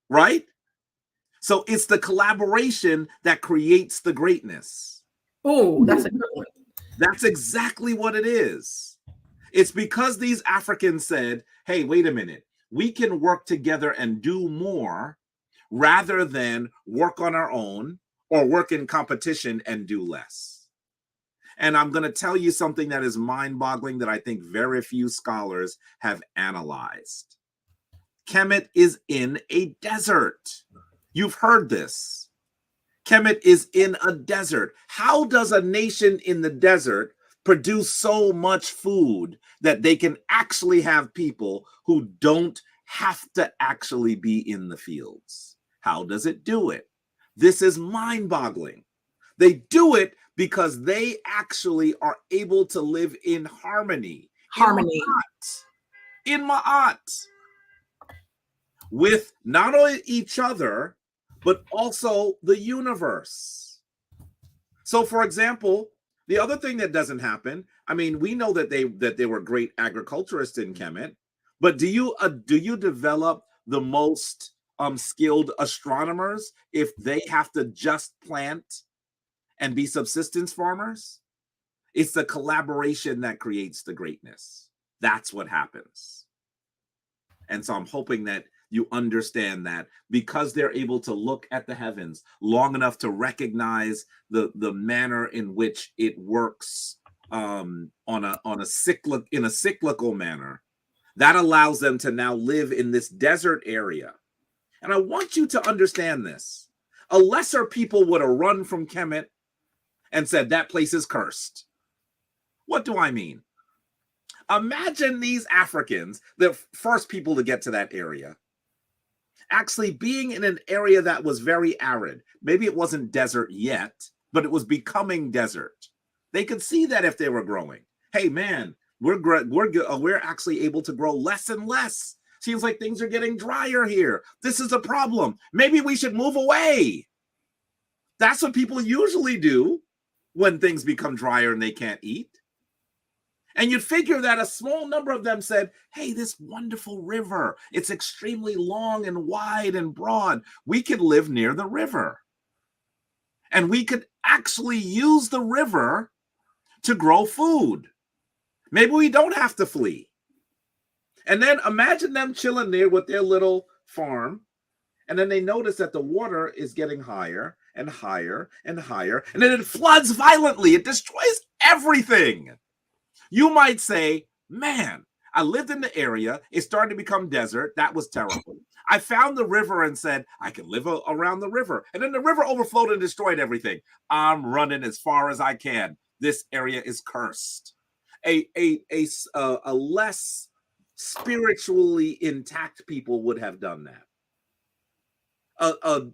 Right? So it's the collaboration that creates the greatness. Oh, that's a good one. That's exactly what it is. It's because these Africans said, hey, wait a minute, we can work together and do more rather than work on our own or work in competition and do less. And I'm going to tell you something that is mind-boggling that I think very few scholars have analyzed. Kemet is in a desert. You've heard this. Kemet is in a desert. How does a nation in the desert produce so much food that they can actually have people who don't have to actually be in the fields? How does it do it? This is mind-boggling. They do it because they actually are able to live in harmony. In Ma'at. With not only each other, but also the universe. So, for example, the other thing that doesn't happen, I mean, we know that they were great agriculturists in Kemet, but do you develop the most skilled astronomers if they have to just plant and be subsistence farmers? It's the collaboration that creates the greatness. That's what happens. And so I'm hoping that you understand that because they're able to look at the heavens long enough to recognize the manner in which it works in a cyclical manner, that allows them to now live in this desert area. And I want you to understand this. A lesser people would have run from Kemet and said that place is cursed. What do I mean? Imagine these Africans, the first people to get to that area, actually being in an area that was very arid. Maybe it wasn't desert yet, but it was becoming desert. They could see that if they were growing. Hey, man, we're actually able to grow less and less. Seems like things are getting drier here. This is a problem. Maybe we should move away. That's what people usually do when things become drier and they can't eat. And you'd figure that a small number of them said, hey, this wonderful river, it's extremely long and wide and broad. We could live near the river. And we could actually use the river to grow food. Maybe we don't have to flee. And then imagine them chilling there with their little farm. And then they notice that the water is getting higher and higher and higher. And then it floods violently. It destroys everything. You might say, man, I lived in the area. It started to become desert. That was terrible. I found the river and said, I can live around the river. And then the river overflowed and destroyed everything. I'm running as far as I can. This area is cursed. A less spiritually intact people would have done that.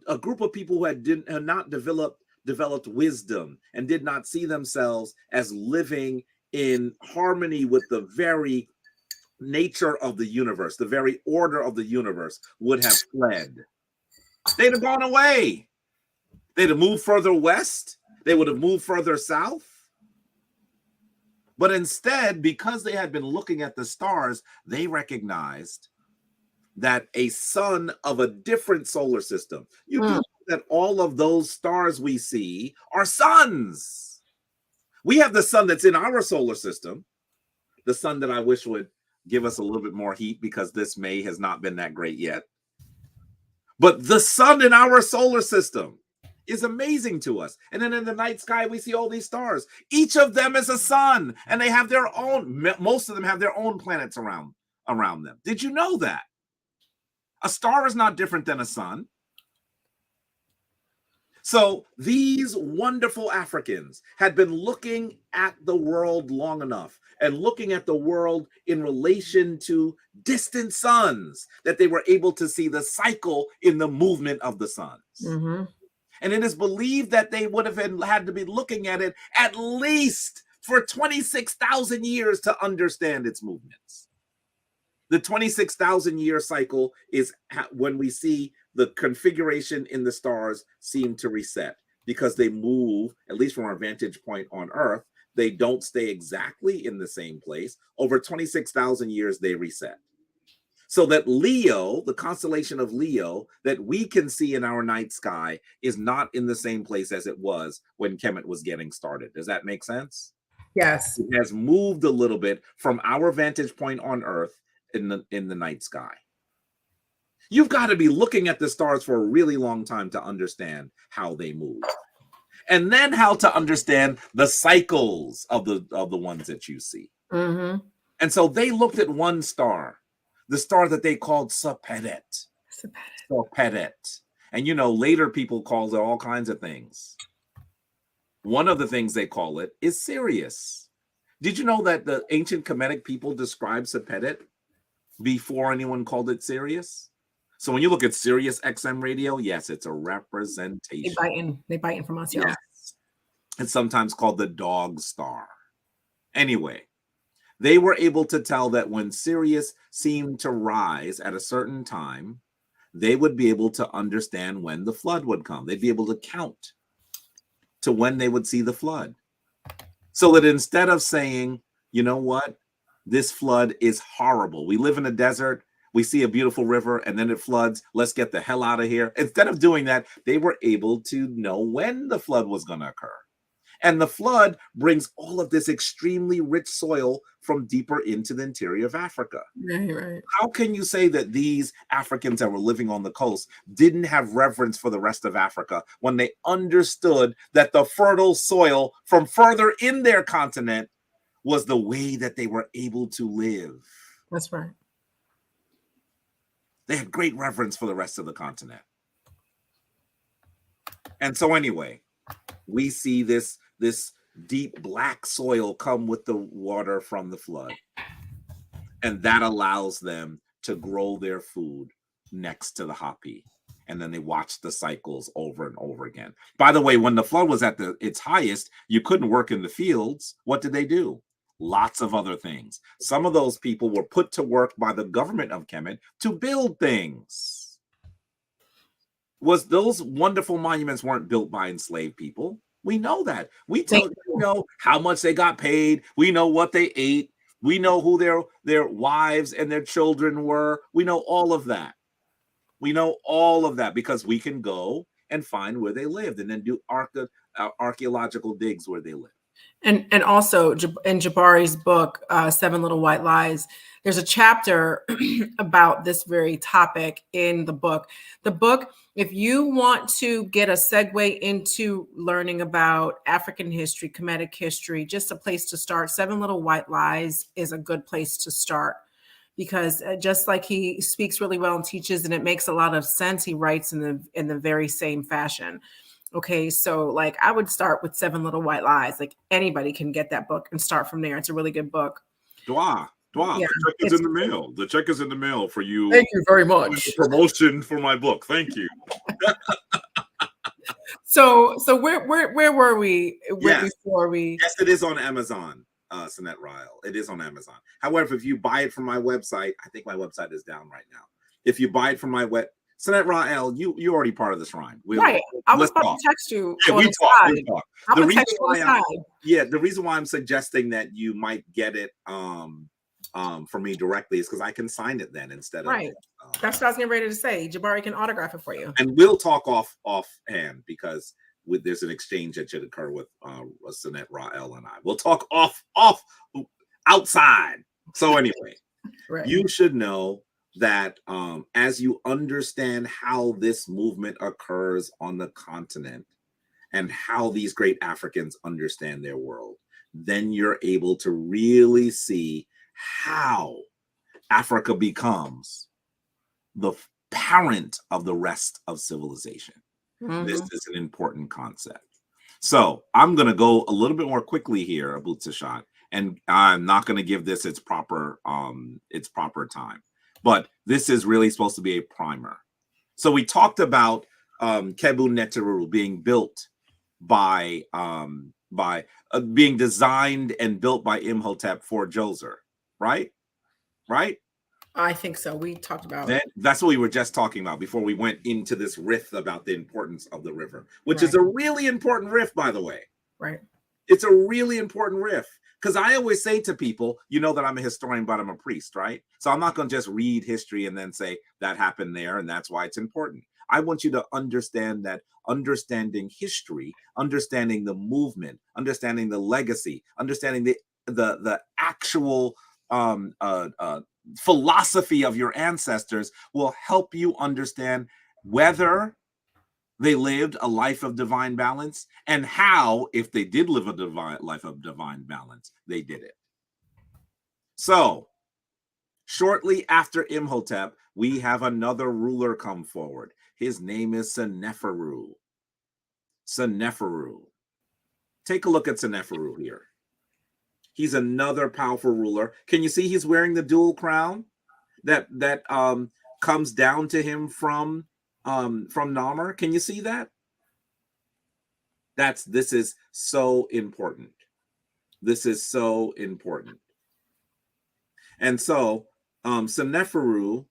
A group of people who had not developed wisdom and did not see themselves as living in harmony with the very nature of the universe, the very order of the universe, would have fled. They'd have gone away. They'd have moved further west. They would have moved further south. But instead, because they had been looking at the stars, they recognized that a sun of a different solar system, you do that all of those stars we see are suns. We have the sun that's in our solar system, the sun that I wish would give us a little bit more heat because this May has not been that great yet. But the sun in our solar system is amazing to us. And then in the night sky, we see all these stars. Each of them is a sun, and they have their own, most of them have their own planets around them. Did you know that? A star is not different than a sun. So these wonderful Africans had been looking at the world long enough and looking at the world in relation to distant suns that they were able to see the cycle in the movement of the suns. Mm-hmm. And it is believed that they would have had to be looking at it at least for 26,000 years to understand its movements. The 26,000 year cycle is when we see the configuration in the stars seem to reset because they move, at least from our vantage point on Earth, they don't stay exactly in the same place. Over 26,000 years, they reset. So that Leo, the constellation of Leo, that we can see in our night sky is not in the same place as it was when Kemet was getting started. Does that make sense? Yes. It has moved a little bit from our vantage point on Earth in the night sky. You've got to be looking at the stars for a really long time to understand how they move. And then how to understand the cycles of the ones that you see. Mm-hmm. And so they looked at one star, the star that they called Saperet. Saperet. And you know, later people called it all kinds of things. One of the things they call it is Sirius. Did you know that the ancient Kemetic people described Saperet before anyone called it Sirius? So when you look at Sirius XM radio, yes, it's a representation. They biting from us, y'all. Yes. It's sometimes called the dog star. Anyway, they were able to tell that when Sirius seemed to rise at a certain time, they would be able to understand when the flood would come. They'd be able to count to when they would see the flood. So that instead of saying, you know what, this flood is horrible. We live in a desert. We see a beautiful river and then it floods. Let's get the hell out of here. Instead of doing that, they were able to know when the flood was going to occur. And the flood brings all of this extremely rich soil from deeper into the interior of Africa. Right. How can you say that these Africans that were living on the coast didn't have reverence for the rest of Africa when they understood that the fertile soil from further in their continent was the way that they were able to live? That's right. They had great reverence for the rest of the continent. And so anyway, we see this deep black soil come with the water from the flood. And that allows them to grow their food next to the Hapi. And then they watch the cycles over and over again. By the way, when the flood was at its highest, you couldn't work in the fields. What did they do? Lots of other things. Some of those people were put to work by the government of Kemet to build things. Those wonderful monuments weren't built by enslaved people. We know that. We know how much they got paid. We know what they ate. We know who their wives and their children were. We know all of that. We know all of that because we can go and find where they lived and then do archaeological digs where they lived. And also in Jabari's book, Seven Little White Lies, there's a chapter about this very topic in the book. The book, if you want to get a segue into learning about African history, Kemetic history, just a place to start, Seven Little White Lies is a good place to start. Because just like he speaks really well and teaches, and it makes a lot of sense, he writes in the very same fashion. Okay, so like I would start with Seven Little White Lies. Like anybody can get that book and start from there. It's a really good book. Dwa, Yeah, the check is in the mail. The check is in the mail for you. Thank you very much. Promotion for my book. Thank you. So where were we before we? Yes, it is on Amazon. Sinet Ryle. It is on Amazon. However, if you buy it from my website, I think my website is down right now. If you buy it from my Sinet Ryle, you're already part of this rhyme. Right. I was about to text you. Yeah, we talk. The reason why I'm suggesting that you might get it for me directly is because I can sign it then instead of Right. That's what I was getting ready to say. Jabari can autograph it for you. and we'll talk offhand because there's an exchange that should occur with Sanette Rael and I. We'll talk off outside. So anyway, Right. you should know that as you understand how this movement occurs on the continent and how these great Africans understand their world, then you're able to really see how Africa becomes the parent of the rest of civilization. This is an important concept. So I'm going to go a little bit more quickly here, Abu Tashat, and I'm not going to give this its proper time. But this is really supposed to be a primer. So we talked about Kebu Neteru being built by being designed and built by Imhotep for Djoser, right? Right? I think so. We talked about that's what we were just talking about before we went into this riff about the importance of the river, which is a really important riff, by the way. Right. It's a really important riff because I always say to people, you know that I'm a historian, but I'm a priest, right? So I'm not going to just read history and then say that happened there and that's why it's important. I want you to understand that understanding history, understanding the movement, understanding the legacy, understanding the actual philosophy of your ancestors will help you understand whether they lived a life of divine balance and how, if they did live a life of divine balance, they did it. So shortly after Imhotep, we have another ruler come forward. His name is Seneferu. Seneferu. Take a look at Seneferu here. He's another powerful ruler. Can you see he's wearing the dual crown that comes down to him from Namur? Can you see that? This is so important. This is so important. And so Seneferu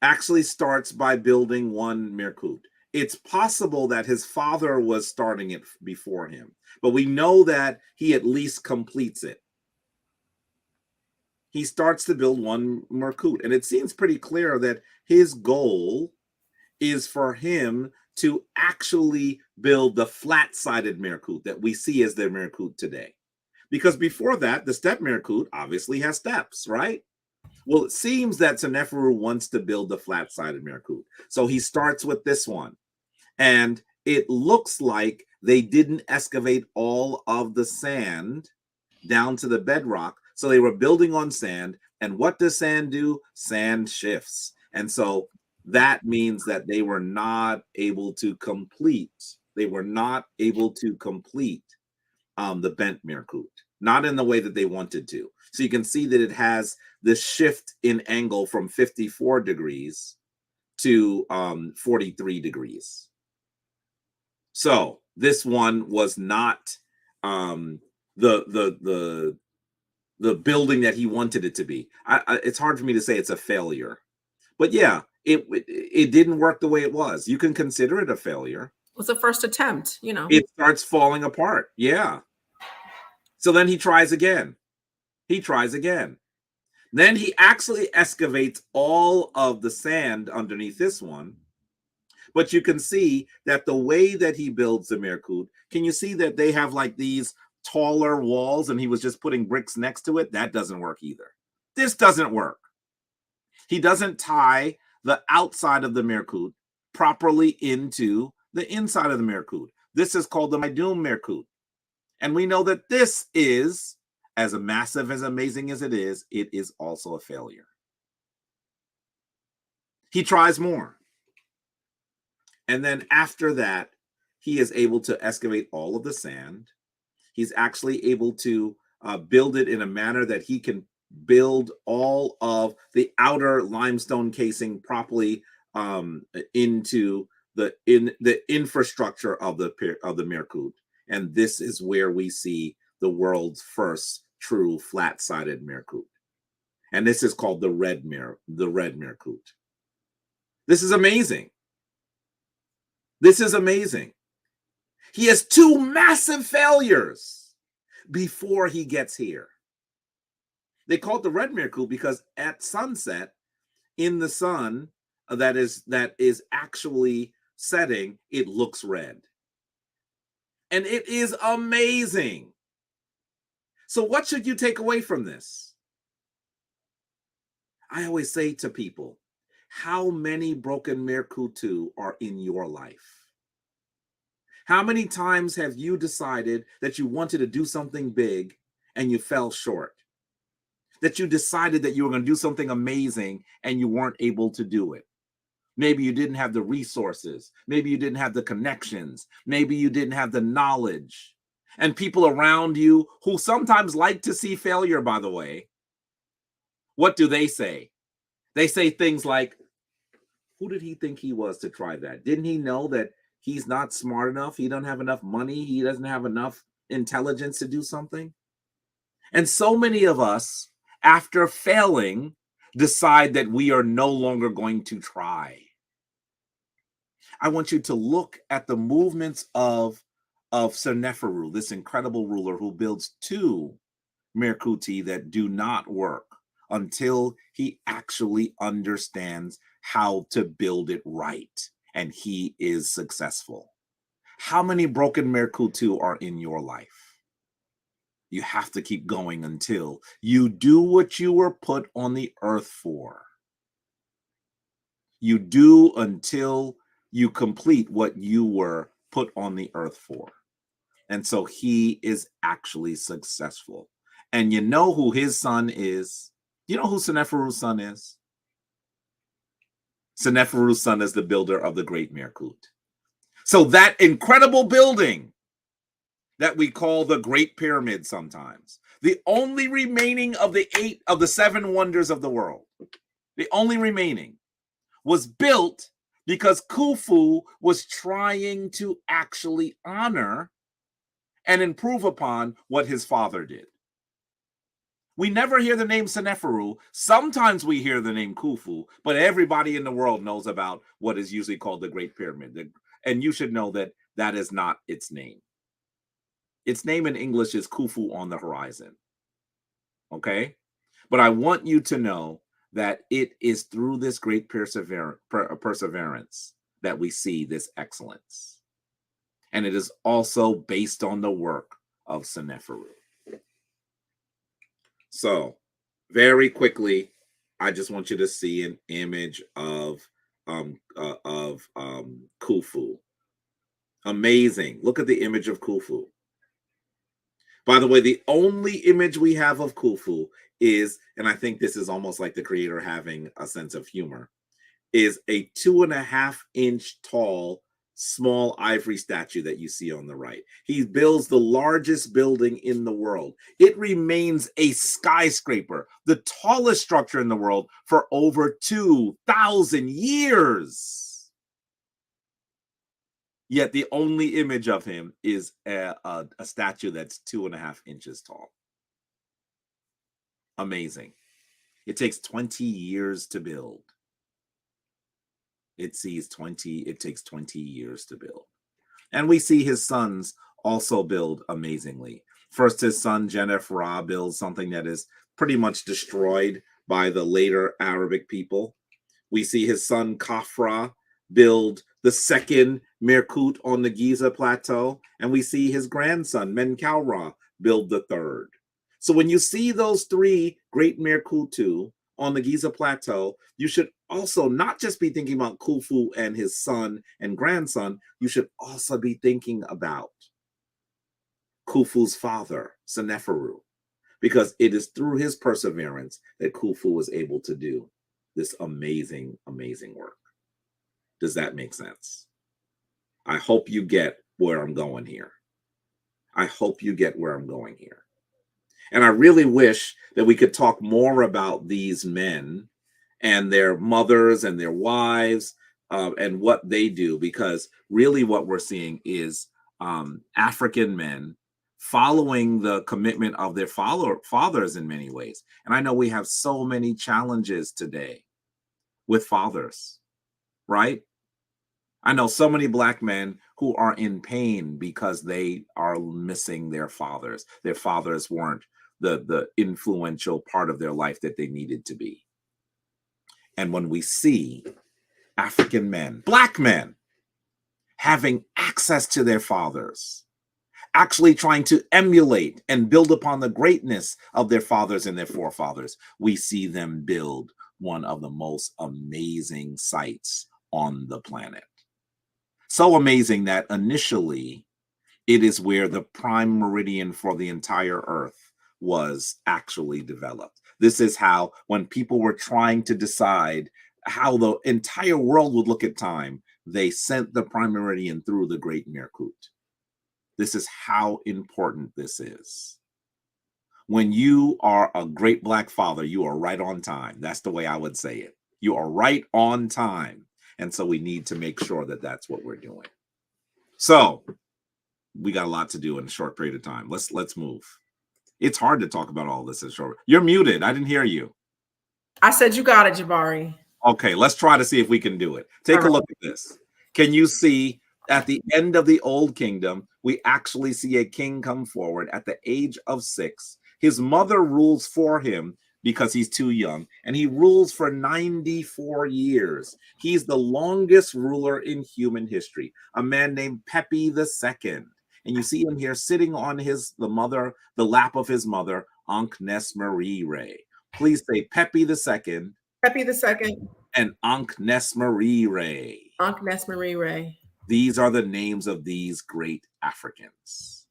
actually starts by building one Mirkut. It's possible that his father was starting it before him, but we know that he at least completes it. He starts to build one Mirkut, and it seems pretty clear that his goal is for him to actually build the flat-sided Mirkut that we see as the Mirkut today. Because before that, the step Mirkut obviously has steps, right? Well, it seems that Seneferu wants to build the flat-sided Mirkut. So he starts with this one. And it looks like they didn't excavate all of the sand down to the bedrock. So they were building on sand. And what does sand do? Sand shifts. And so that means that they were not able to complete. They were not able to complete the bent Mirkut, not in the way that they wanted to. So you can see that it has this shift in angle from 54 degrees to 43 degrees. So this one was not the building that he wanted it to be. It's hard for me to say it's a failure, but yeah, it didn't work the way it was. You can consider it a failure. It was the first attempt, you know. It starts falling apart. Yeah. So then he tries again. He tries again. Then he actually excavates all of the sand underneath this one. But you can see that the way that he builds the Mirkut, can you see that they have like these taller walls and he was just putting bricks next to it? That doesn't work either. This doesn't work. He doesn't tie the outside of the Mirkut properly into the inside of the Mirkut. This is called the Maidum Mirkut. And we know that this is, as massive, as amazing as it is also a failure. He tries more. And then after that, he is able to excavate all of the sand. He's actually able to build it in a manner that he can build all of the outer limestone casing properly into the infrastructure of the Mirkut. And this is where we see the world's first true flat-sided Mirkut. And this is called the red Mirkut. This is amazing. This is amazing. He has two massive failures before he gets here. They call it the red Merkut because at sunset, in the sun that is actually setting, it looks red. And it is amazing. So what should you take away from this? I always say to people, how many broken Merkutu are in your life? How many times have you decided that you wanted to do something big and you fell short? That you decided that you were going to do something amazing and you weren't able to do it? Maybe you didn't have the resources. Maybe you didn't have the connections. Maybe you didn't have the knowledge. And people around you who sometimes like to see failure, by the way, what do they say? They say things like, who did he think he was to try that? Didn't he know that he's not smart enough? He doesn't have enough money. He doesn't have enough intelligence to do something. And so many of us, after failing, decide that we are no longer going to try. I want you to look at the movements of Seneferu, this incredible ruler who builds 2 Merkuti that do not work until he actually understands how to build it right, and he is successful. How many broken Merkutu are in your life? You have to keep going until you do what you were put on the earth for. You do until you complete what you were put on the earth for. And so he is actually successful. And you know who his son is? You know who Seneferu's son is? Seneferu's son is the builder of the Great Merkut. So that incredible building that we call the Great Pyramid sometimes, the only remaining of the 7 wonders of the world, the only remaining, was built because Khufu was trying to actually honor and improve upon what his father did. We never hear the name Seneferu. Sometimes we hear the name Khufu, but everybody in the world knows about what is usually called the Great Pyramid. And you should know that that is not its name. Its name in English is Khufu on the horizon. Okay? But I want you to know that it is through this great perseverance that we see this excellence. And it is also based on the work of Seneferu. So, very quickly, I just want you to see an image of Khufu. Amazing. Look at the image of Khufu. By the way, the only image we have of Khufu is, and I think this is almost like the creator having a sense of humor, is a 2.5-inch tall small ivory statue that you see on the right. He builds the largest building in the world. It remains a skyscraper, the tallest structure in the world for over 2,000 years. Yet the only image of him is a statue that's 2.5 inches tall. Amazing. It takes 20 years to build. It takes 20 years to build. And we see his sons also build amazingly. First, his son, Jenef Ra, builds something that is pretty much destroyed by the later Arabic people. We see his son, Khafra, build the 2nd Merkut on the Giza Plateau. And we see his grandson, Menkaura, build the 3rd. So when you see those 3 great Merkutu on the Giza Plateau, you should also not just be thinking about Khufu and his son and grandson, you should also be thinking about Khufu's father, Seneferu, because it is through his perseverance that Khufu was able to do this amazing, amazing work. Does that make sense? I hope you get where I'm going here. I hope you get where I'm going here. And I really wish that we could talk more about these men and their mothers and their wives and what they do, because really what we're seeing is African men following the commitment of their fathers in many ways. And I know we have so many challenges today with fathers, right? I know so many Black men who are in pain because they are missing their fathers. Their fathers weren't the influential part of their life that they needed to be. And when we see African men, Black men, having access to their fathers, actually trying to emulate and build upon the greatness of their fathers and their forefathers, we see them build one of the most amazing sites on the planet. So amazing that initially it is where the prime meridian for the entire earth was actually developed. This is how, when people were trying to decide how the entire world would look at time, they sent the prime meridian through the Great Mirkut. This is how important this is. When you are a great Black father, you are right on time. That's the way I would say it. You are right on time. And so we need to make sure that that's what we're doing. So we got a lot to do in a short period of time. Let's move. It's hard to talk about all this in short. You're muted. I didn't hear you. I said you got it, Jabari. Okay, let's try to see if we can do it. Take a look at this. Can you see at the end of the Old Kingdom, we actually see a king come forward at the age of 6. His mother rules for him because he's too young, and he rules for 94 years. He's the longest ruler in human history, a man named Pepi II. And you see him here sitting on the lap of his mother, Ankh Nesmerire. Please say Pepi II. Pepi II. And Ankh Nesmerire. Ankh Nesmerire. These are the names of these great Africans.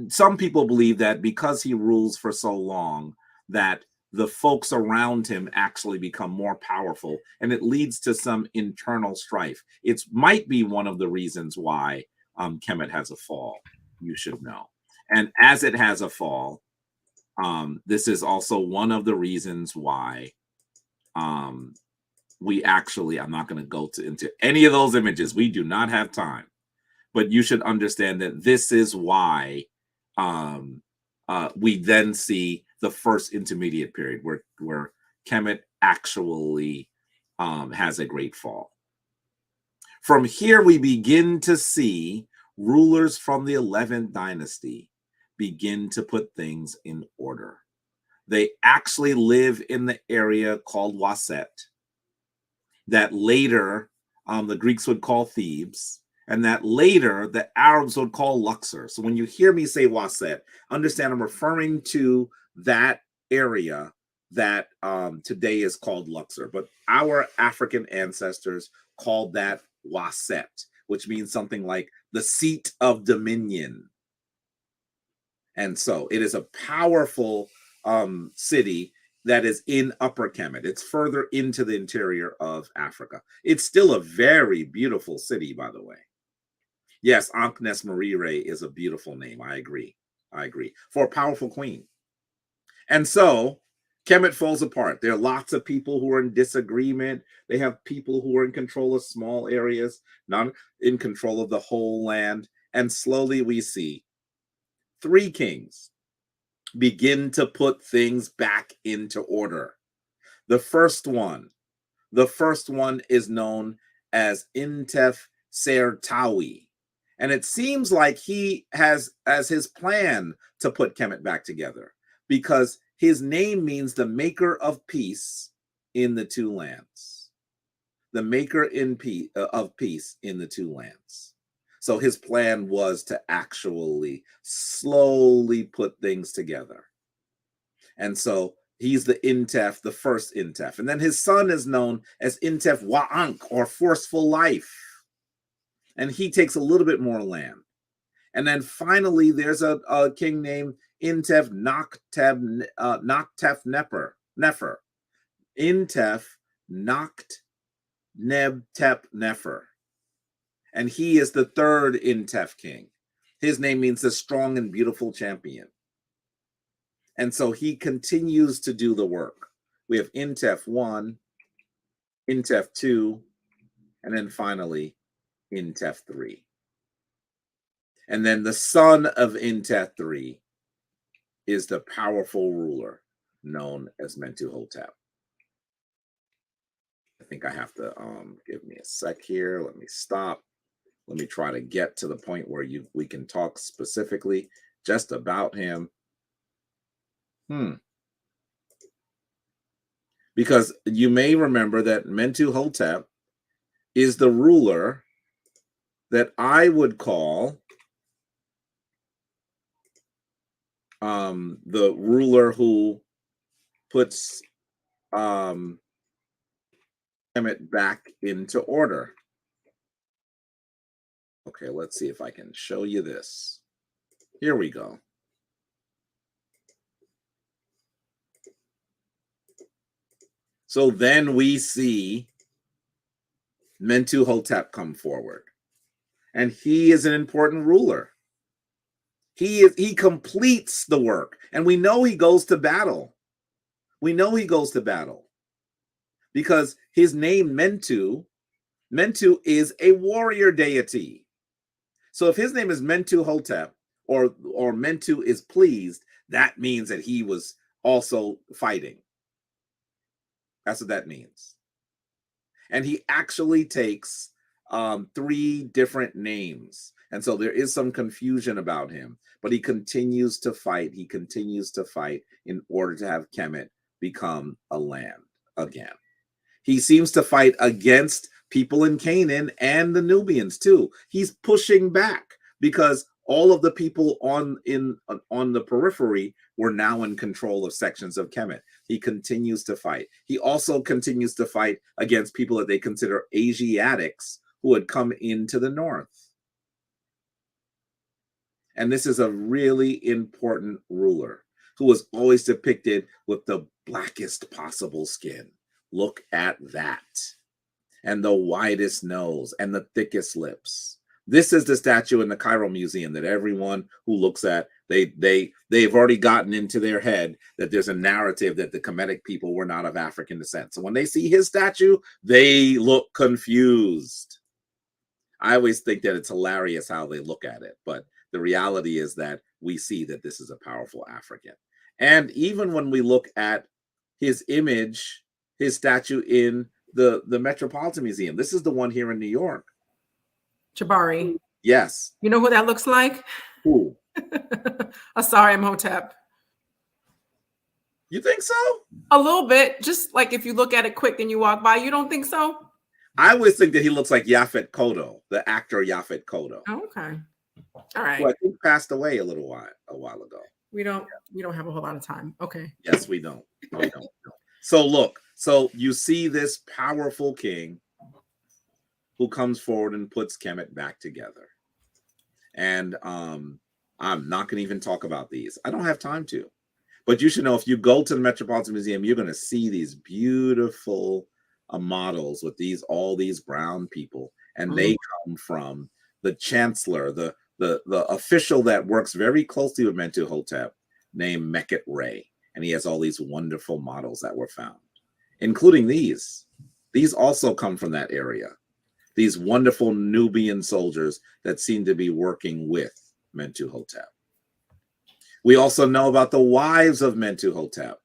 Some people believe that because he rules for so long, that the folks around him actually become more powerful, and it leads to some internal strife. It might be one of the reasons why Kemet has a fall, you should know. And as it has a fall, this is also one of the reasons why we actually, I'm not going to go into any of those images. We do not have time. But you should understand that this is why we then see the first intermediate period where Kemet actually has a great fall. From here, we begin to see rulers from the 11th dynasty begin to put things in order. They actually live in the area called Waset, that later the Greeks would call Thebes, and that later the Arabs would call Luxor. So when you hear me say Waset, understand I'm referring to that area that today is called Luxor. But our African ancestors called that Waset, which means something like the seat of dominion. And so it is a powerful city that is in Upper Kemet. It's further into the interior of Africa. It's still a very beautiful city, by the way. Yes, Ankh Nesmerire is a beautiful name. I agree. For a powerful queen. And so Kemet falls apart. There are lots of people who are in disagreement. They have people who are in control of small areas, not in control of the whole land. And slowly we see 3 kings begin to put things back into order. The first one is known as Ntr Ntpi. And it seems like he has as his plan to put Kemet back together, because his name means the maker of peace in the 2 lands. The maker of peace in the 2 lands. So his plan was to actually slowly put things together. And so he's the Intef, the first Intef. And then his son is known as Intef Wa'ank, or forceful life. And he takes a little bit more land. And then finally, there's a king named Intef Naktef Nefer. Intef Nakteb Nefer. And he is the 3rd Intef king. His name means the strong and beautiful champion. And so he continues to do the work. We have Intef 1, Intef 2, and then finally Intef 3. And then the son of Intef 3 is the powerful ruler known as Mentuhotep. I think I have to give me a sec here. Let me stop. Let me try to get to the point where we can talk specifically just about him. Because you may remember that Mentuhotep is the ruler that I would call the ruler who puts Kemet back into order. Okay, let's see if I can show you this. Here we go. So then we see Mentuhotep come forward, and he is an important ruler. He completes the work, and we know he goes to battle. We know he goes to battle because his name Mentu is a warrior deity. So if his name is Mentuhotep or Mentu is pleased, that means that he was also fighting. That's what that means. And he actually takes 3 different names. And so there is some confusion about him, but he continues to fight. He continues to fight in order to have Kemet become a land again. He seems to fight against people in Canaan and the Nubians too. He's pushing back because all of the people on the periphery were now in control of sections of Kemet. He continues to fight. He also continues to fight against people that they consider Asiatics who had come into the north. And this is a really important ruler who was always depicted with the blackest possible skin. Look at that. And the widest nose and the thickest lips. This is the statue in the Cairo Museum that everyone who looks at, they've already gotten into their head that there's a narrative that the Kemetic people were not of African descent. So when they see his statue, they look confused. I always think that it's hilarious how they look at it, but the reality is that we see that this is a powerful African. And even when we look at his image, his statue in the Metropolitan Museum, this is the one here in New York. Jabari. Yes. You know who that looks like? Who? Asari Imhotep. You think so? A little bit. Just like if you look at it quick and you walk by, you don't think so? I always think that he looks like Yaphet Kotto, the actor Yaphet Kotto. Oh, okay. All right. Who I think passed away a while ago. We don't have a whole lot of time. Okay. Yes, we don't. We don't. So look, so you see this powerful king who comes forward and puts Kemet back together. And I'm not going to even talk about these. I don't have time to. But you should know, if you go to the Metropolitan Museum, you're going to see these beautiful models with all these brown people. And they come from the chancellor, the official that works very closely with Mentuhotep, named Meket Ray. And he has all these wonderful models that were found, including these. These also come from that area. These wonderful Nubian soldiers that seem to be working with Mentuhotep. We also know about the wives of Mentuhotep.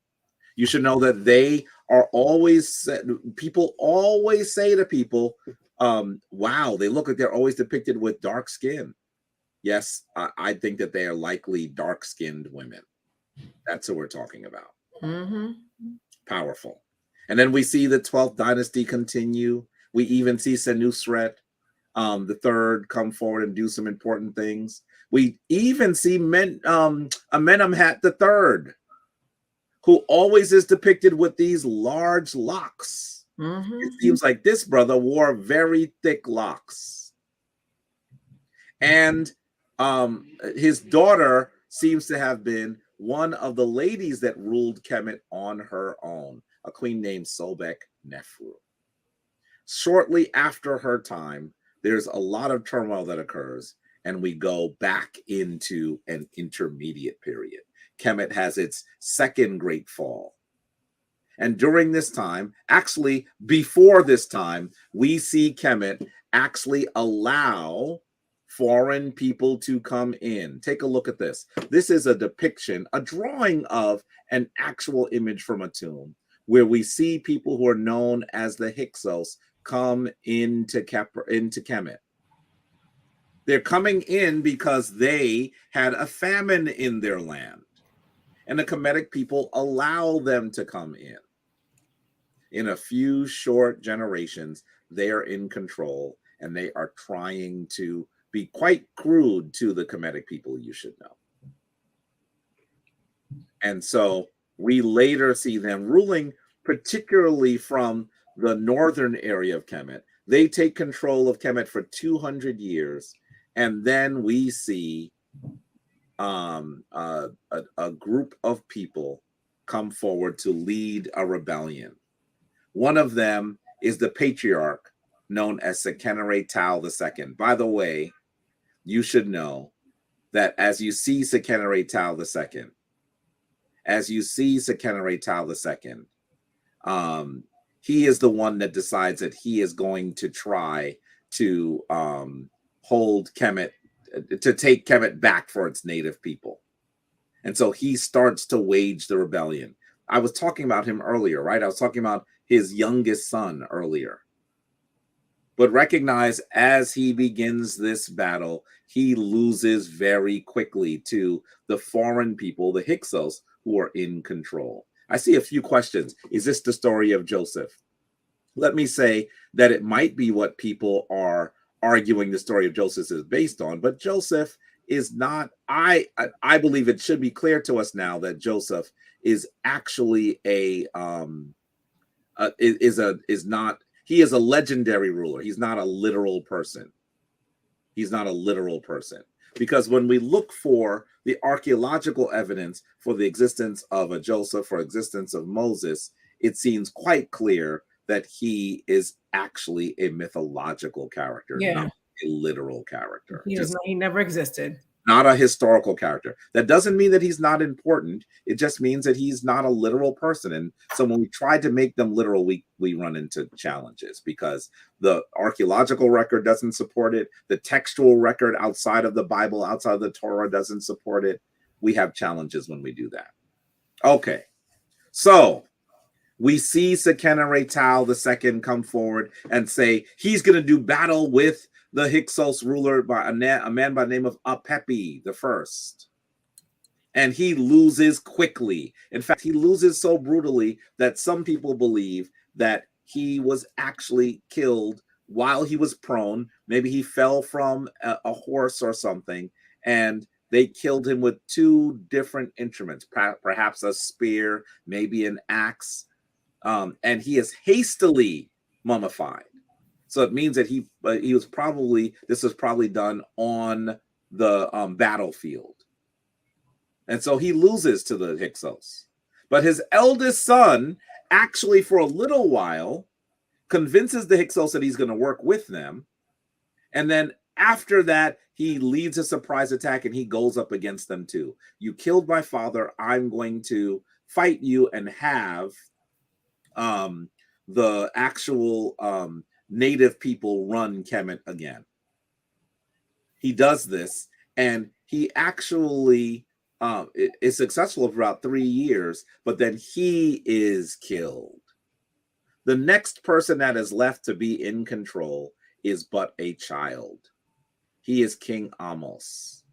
You should know that they are always, people always say to people, wow, they look like they're always depicted with dark skin. Yes, I think that they are likely dark-skinned women. That's what we're talking about. Powerful. And then we see the 12th dynasty continue. We even see Senusret the third come forward and do some important things. We even see Amenemhat the third, who always is depicted with these large locks. It seems like this brother wore very thick locks. And his daughter seems to have been one of the ladies that ruled Kemet on her own, a queen named Sobek Nefru. Shortly after her time, there's a lot of turmoil that occurs, and we go back into an intermediate period. Kemet has its second great fall. And during this time, actually before this time, we see Kemet actually allow foreign people to come in. Take a look at this. This is a depiction, a drawing of an actual image from a tomb, where we see people who are known as the Hyksos come into Kemet. They're coming in because they had a famine in their land. and the Kemetic people allow them to come in. In a few short generations, they are in control, and they are trying to be quite crude to the Kemetic people, you should know. And so we later see them ruling, particularly from the northern area of Kemet. They take control of Kemet for 200 years, and then we see a group of people come forward to lead a rebellion. One of them is the patriarch known as Sekenere Tau II. By the way, you should know that as you see Sekenere Tau II, he is the one that decides that he is going to try to hold Kemet, to take Kemet back for its native people. And so he starts to wage the rebellion. I was talking about him earlier, right? I was talking about his youngest son earlier. But recognize, as he begins this battle, he loses very quickly to the foreign people, the Hyksos, who are in control. I see a few questions. Is this the story of Joseph? Let me say that it might be what people are arguing the story of Joseph is based on, but Joseph is not. I believe it should be clear to us now that Joseph is actually he is a legendary ruler. He's not a literal person. Because when we look for the archaeological evidence for the existence of a Joseph, for existence of Moses, it seems quite clear that he is actually a mythological character, not a literal character. He never existed. Not a historical character. That doesn't mean that he's not important. It just means that he's not a literal person. And so when we try to make them literal, we run into challenges because the archaeological record doesn't support it. The textual record outside of the Bible, outside of the Torah, doesn't support it. We have challenges when we do that. Okay, so we see Sekenere Tau II come forward and say he's going to do battle with the Hyksos ruler, by a man by the name of Apepi I. And he loses quickly. In fact, he loses so brutally that some people believe that he was actually killed while he was prone. Maybe he fell from a horse or something, and they killed him with two different instruments, perhaps a spear, maybe an axe, and he is hastily mummified. So it means that this was probably done on the battlefield. And so he loses to the Hyksos. But his eldest son, actually for a little while, convinces the Hyksos that he's going to work with them. And then after that, he leads a surprise attack and he goes up against them too. You killed my father. I'm going to fight you and have the actual native people run Kemet again. He does this, and he actually is successful for about 3 years, but then he is killed. The next person that is left to be in control is but a child. He is King Amos.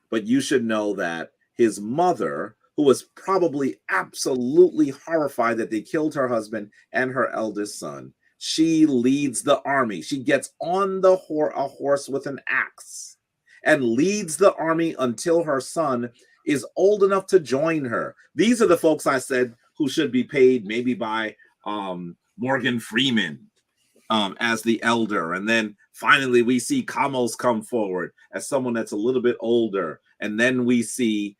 But you should know that his mother, who was probably absolutely horrified that they killed her husband and her eldest son, she leads the army. She gets on a horse with an axe and leads the army until her son is old enough to join her. These are the folks I said who should be paid maybe by Morgan Freeman as the elder. And then finally we see Kamos come forward as someone that's a little bit older. And then we see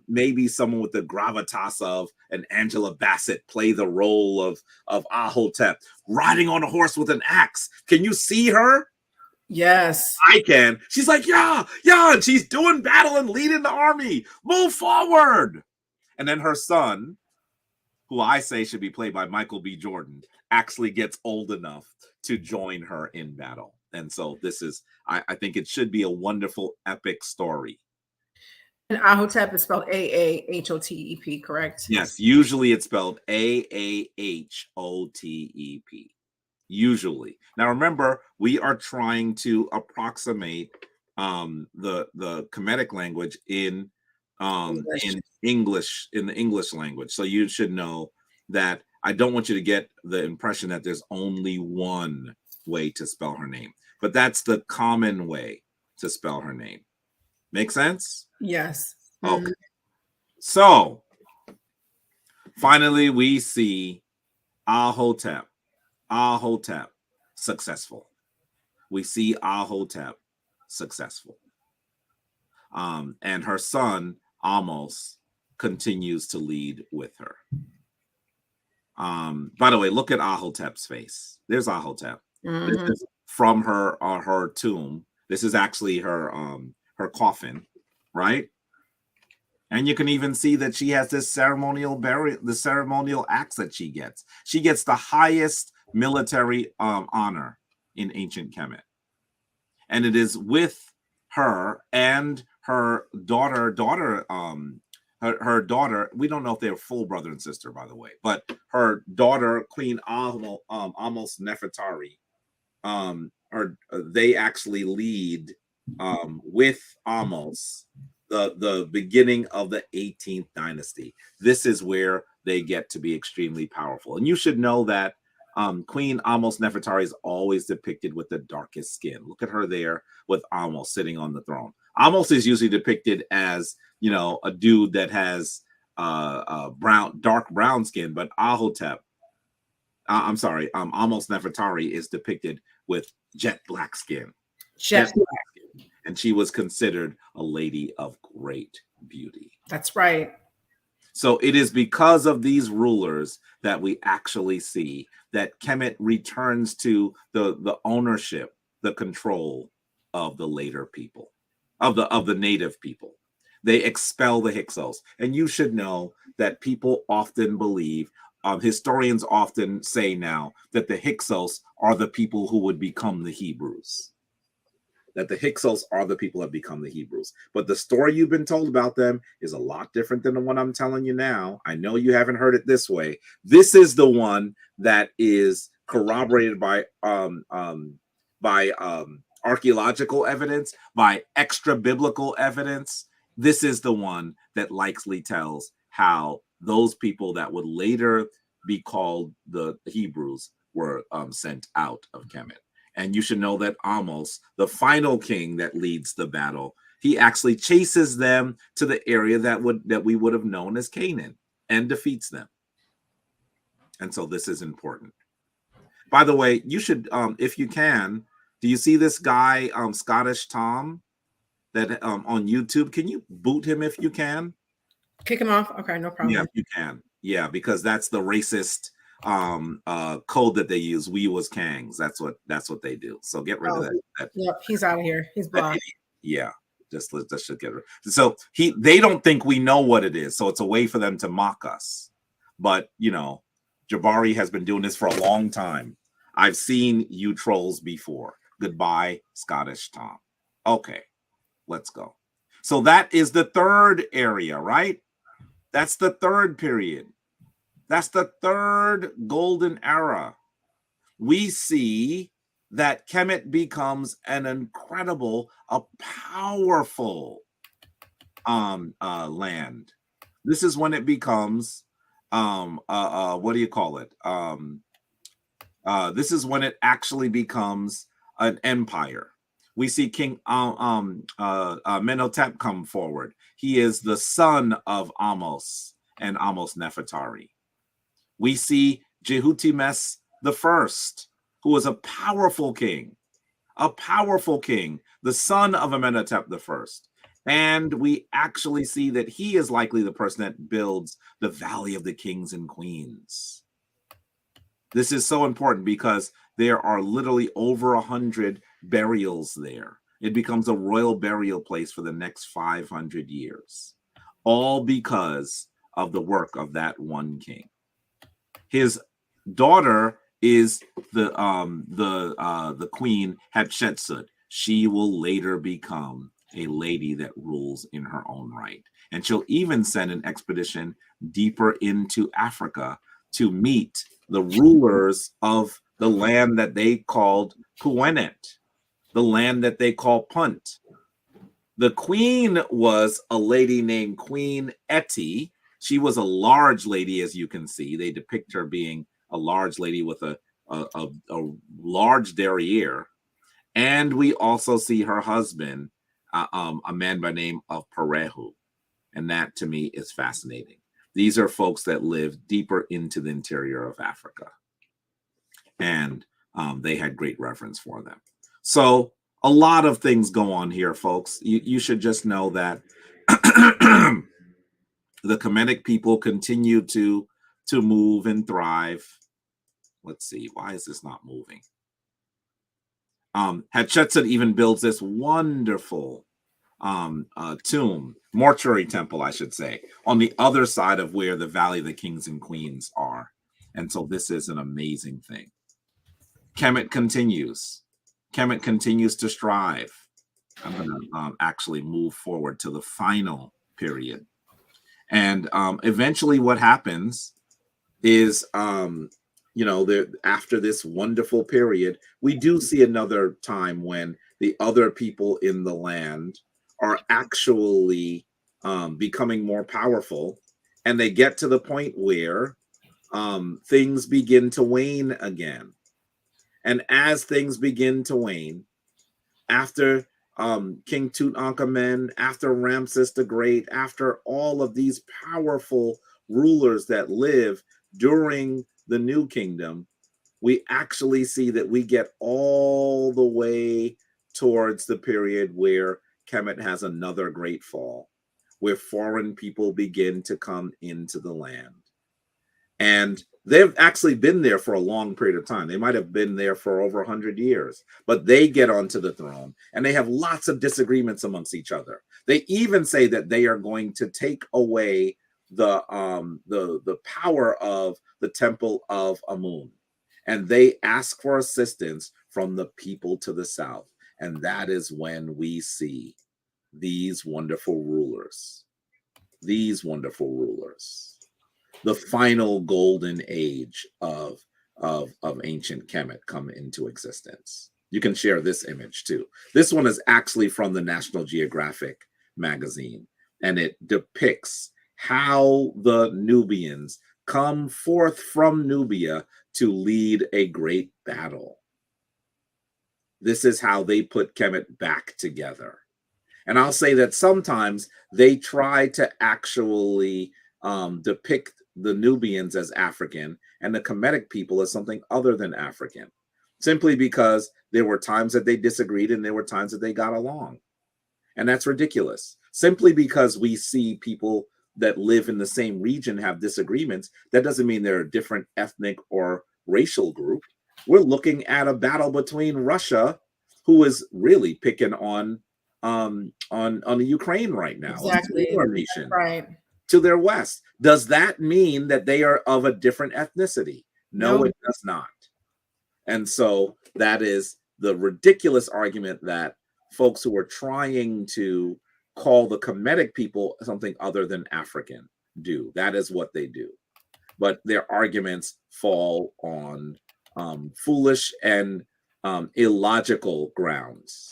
maybe someone with the gravitas of an Angela Bassett play the role of Ahotep, riding on a horse with an axe. Can you see her? Yes. I can. She's like, yeah, and she's doing battle and leading the army. Move forward. And then her son, who I say should be played by Michael B. Jordan, actually gets old enough to join her in battle. And so this is, I think it should be a wonderful, epic story. And Ahotep is spelled Ahotep, correct? Yes, usually it's spelled Aahotep. Usually. Now remember, we are trying to approximate the Kemetic language in in English, in the English language. So you should know that I don't want you to get the impression that there's only one way to spell her name, but that's the common way to spell her name. Make sense? Yes. Okay. So finally, we see Ahotep. Ahotep successful. We see Ahotep successful. And her son Amos continues to lead with her. By the way, look at Ahotep's face. There's Ahotep. This is from her tomb. This is actually her coffin, right? And you can even see that she has this ceremonial burial, the ceremonial axe that she gets. She gets the highest military honor in ancient Kemet. And it is with her and her daughter, her daughter, we don't know if they're full brother and sister, by the way, but her daughter, Queen Amos Nefertari, they actually lead with Amos the beginning of the 18th dynasty. This is where they get to be extremely powerful. And you should know that Queen Amos Nefertari is always depicted with the darkest skin. Look at her there with Amos sitting on the throne. Amos is usually depicted as, you know, a dude that has dark brown skin, but Amos Nefertari is depicted with jet black skin. Jet black skin. And she was considered a lady of great beauty. That's right. So it is because of these rulers that we actually see that Kemet returns to the ownership, the control of the later people, of the native people. They expel the Hyksos. And you should know that people often believe, historians often say now, that the Hyksos are the people who would become the Hebrews. That the Hyksos are the people that become the Hebrews. But the story you've been told about them is a lot different than the one I'm telling you now. I know you haven't heard it this way. This is the one that is corroborated by archaeological evidence, by extra biblical evidence. This is the one that likely tells how those people that would later be called the Hebrews were sent out of Kemet. And you should know that Amos, the final king that leads the battle, he actually chases them to the area that we would have known as Canaan and defeats them. And so this is important. By the way, you should, if you can, do you see this guy, Scottish Tom, that on YouTube? Can you boot him if you can? Kick him off? Okay, no problem. Yeah, if you can. Yeah, because that's the racist code that they use. We was Kangs. That's what they do. So get rid of that. Yep, he's out of here. He's blocked. Yeah, just get rid. So they don't think we know what it is. So it's a way for them to mock us. But you know, Jabari has been doing this for a long time. I've seen you trolls before. Goodbye, Scottish Tom. Okay, let's go. So that is the third area, right? That's the third period. That's the third golden era. We see that Kemet becomes an incredible, a powerful land. This is when it becomes what do you call it? This is when it actually becomes an empire. We see King Menotep come forward. He is the son of Amos and Amos Nefertari. We see Jehutimes the First, who was a powerful king, the son of Amenhotep the First. And we actually see that he is likely the person that builds the Valley of the Kings and Queens. This is so important because there are literally over 100 burials there. It becomes a royal burial place for the next 500 years, all because of the work of that one king. His daughter is the queen Hatshepsut. She will later become a lady that rules in her own right. And she'll even send an expedition deeper into Africa to meet the rulers of the land that they called Puenet, the land that they call Punt. The queen was a lady named Queen Eti. She was a large lady, as you can see. They depict her being a large lady with a large derriere. And we also see her husband, a man by name of Parehu. And that to me is fascinating. These are folks that live deeper into the interior of Africa. And they had great reverence for them. So a lot of things go on here, folks. You should just know that the Kemetic people continue to move and thrive. Let's see, why is this not moving? Hatshepsut even builds this wonderful tomb, mortuary temple, I should say, on the other side of where the Valley of the Kings and Queens are. And so this is an amazing thing. Kemet continues. Kemet continues to strive. I'm going to actually move forward to the final period. And eventually what happens is, after this wonderful period, we do see another time when the other people in the land are actually becoming more powerful. And they get to the point where things begin to wane again. And as things begin to wane, after King Tutankhamen, after Ramses the Great, after all of these powerful rulers that live during the New Kingdom, we actually see that we get all the way towards the period where Kemet has another great fall, where foreign people begin to come into the land. And they've actually been there for a long period of time. They might have been there for over 100 years, but they get onto the throne and they have lots of disagreements amongst each other. They even say that they are going to take away the power of the temple of Amun. And they ask for assistance from the people to the south. And that is when we see these wonderful rulers, the final golden age of ancient Kemet come into existence. You can share this image too. This one is actually from the National Geographic magazine, and it depicts how the Nubians come forth from Nubia to lead a great battle. This is how they put Kemet back together. And I'll say that sometimes they try to actually depict the Nubians as African and the Kemetic people as something other than African, simply because there were times that they disagreed and there were times that they got along. And that's ridiculous. Simply because we see people that live in the same region have disagreements, that doesn't mean they're a different ethnic or racial group. We're looking at a battle between Russia, who is really picking on the Ukraine right now, Exactly. nation, Right. to their west. Does that mean that they are of a different ethnicity? No, it does not. And so that is the ridiculous argument that folks who are trying to call the Kemetic people something other than African do. That is what they do. But their arguments fall on foolish and illogical grounds.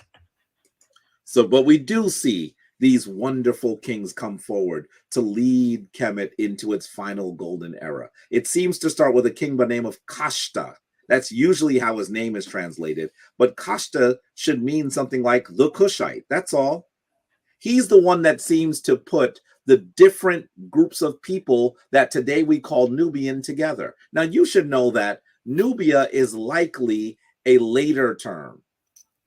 So, but we do see these wonderful kings come forward to lead Kemet into its final golden era. It seems to start with a king by the name of Kashta. That's usually how his name is translated. But Kashta should mean something like the Cushite. That's all. He's the one that seems to put the different groups of people that today we call Nubian together. Now, you should know that Nubia is likely a later term.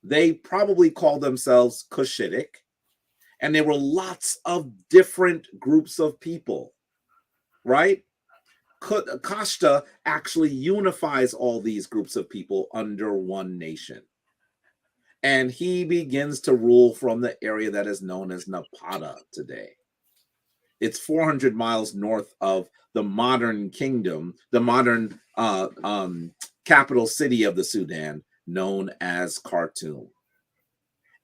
They probably call themselves Cushitic, and there were lots of different groups of people, right? Kashta actually unifies all these groups of people under one nation. And he begins to rule from the area that is known as Napata today. It's 400 miles north of the modern kingdom, the modern capital city of the Sudan, known as Khartoum.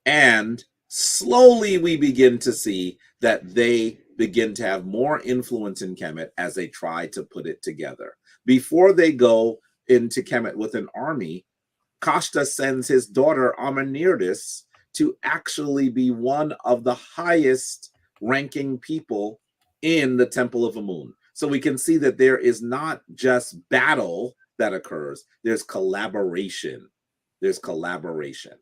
And slowly we begin to see that they begin to have more influence in Kemet as they try to put it together. Before they go into Kemet with an army, Kashta sends his daughter Amanirdis to actually be one of the highest ranking people in the Temple of Amun. So we can see that there is not just battle that occurs, there's collaboration. There's collaboration.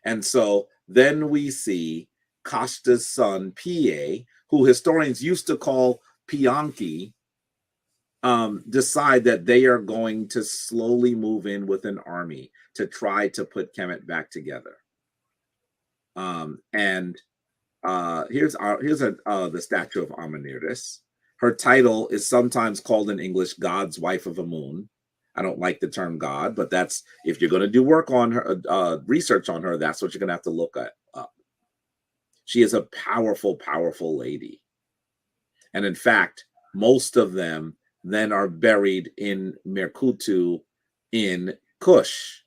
And so then we see Kashta's son, Pa, who historians used to call Pianki, decide that they are going to slowly move in with an army to try to put Kemet back together. And here's the statue of Amanirdis. Her title is sometimes called in English God's Wife of Amun. I don't like the term God, but that's, if you're going to do work on her, research on her, that's what you're going to have to look at up. She is a powerful, powerful lady. And in fact, most of them then are buried in Merkutu in Kush,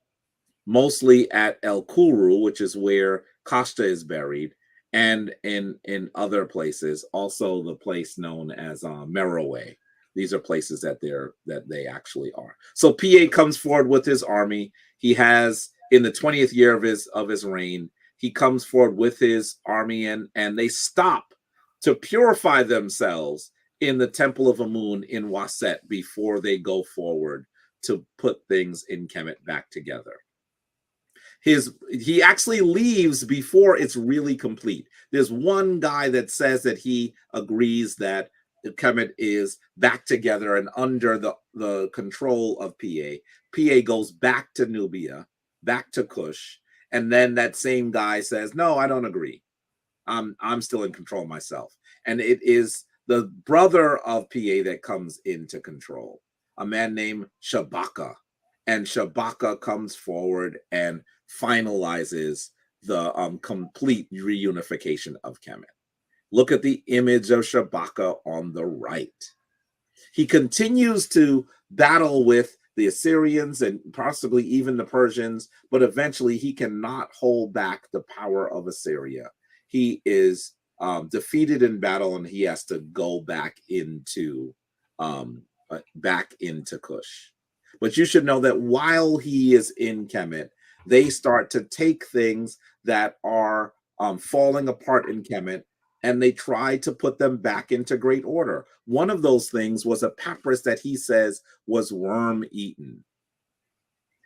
mostly at El Kuru, which is where Kashta is buried, and in other places, also the place known as Merowe. These are places that they actually are. So Pa comes forward with his army. He has, in the 20th year of his reign, he comes forward with his army, and they stop to purify themselves in the Temple of Amun in Waset before they go forward to put things in Kemet back together. He actually leaves before it's really complete. There's one guy that says that he agrees that Kemet is back together and under the control of Pa. Pa goes back to Nubia, back to Kush, and then that same guy says, "No, I don't agree. I'm still in control myself." And it is the brother of Pa that comes into control, a man named Shabaka. And Shabaka comes forward and finalizes the complete reunification of Kemet. Look at the image of Shabaka on the right. He continues to battle with the Assyrians and possibly even the Persians, but eventually he cannot hold back the power of Assyria. He is defeated in battle, and he has to go back into Kush. But you should know that while he is in Kemet, they start to take things that are falling apart in Kemet, and they try to put them back into great order. One of those things was a papyrus that he says was worm-eaten,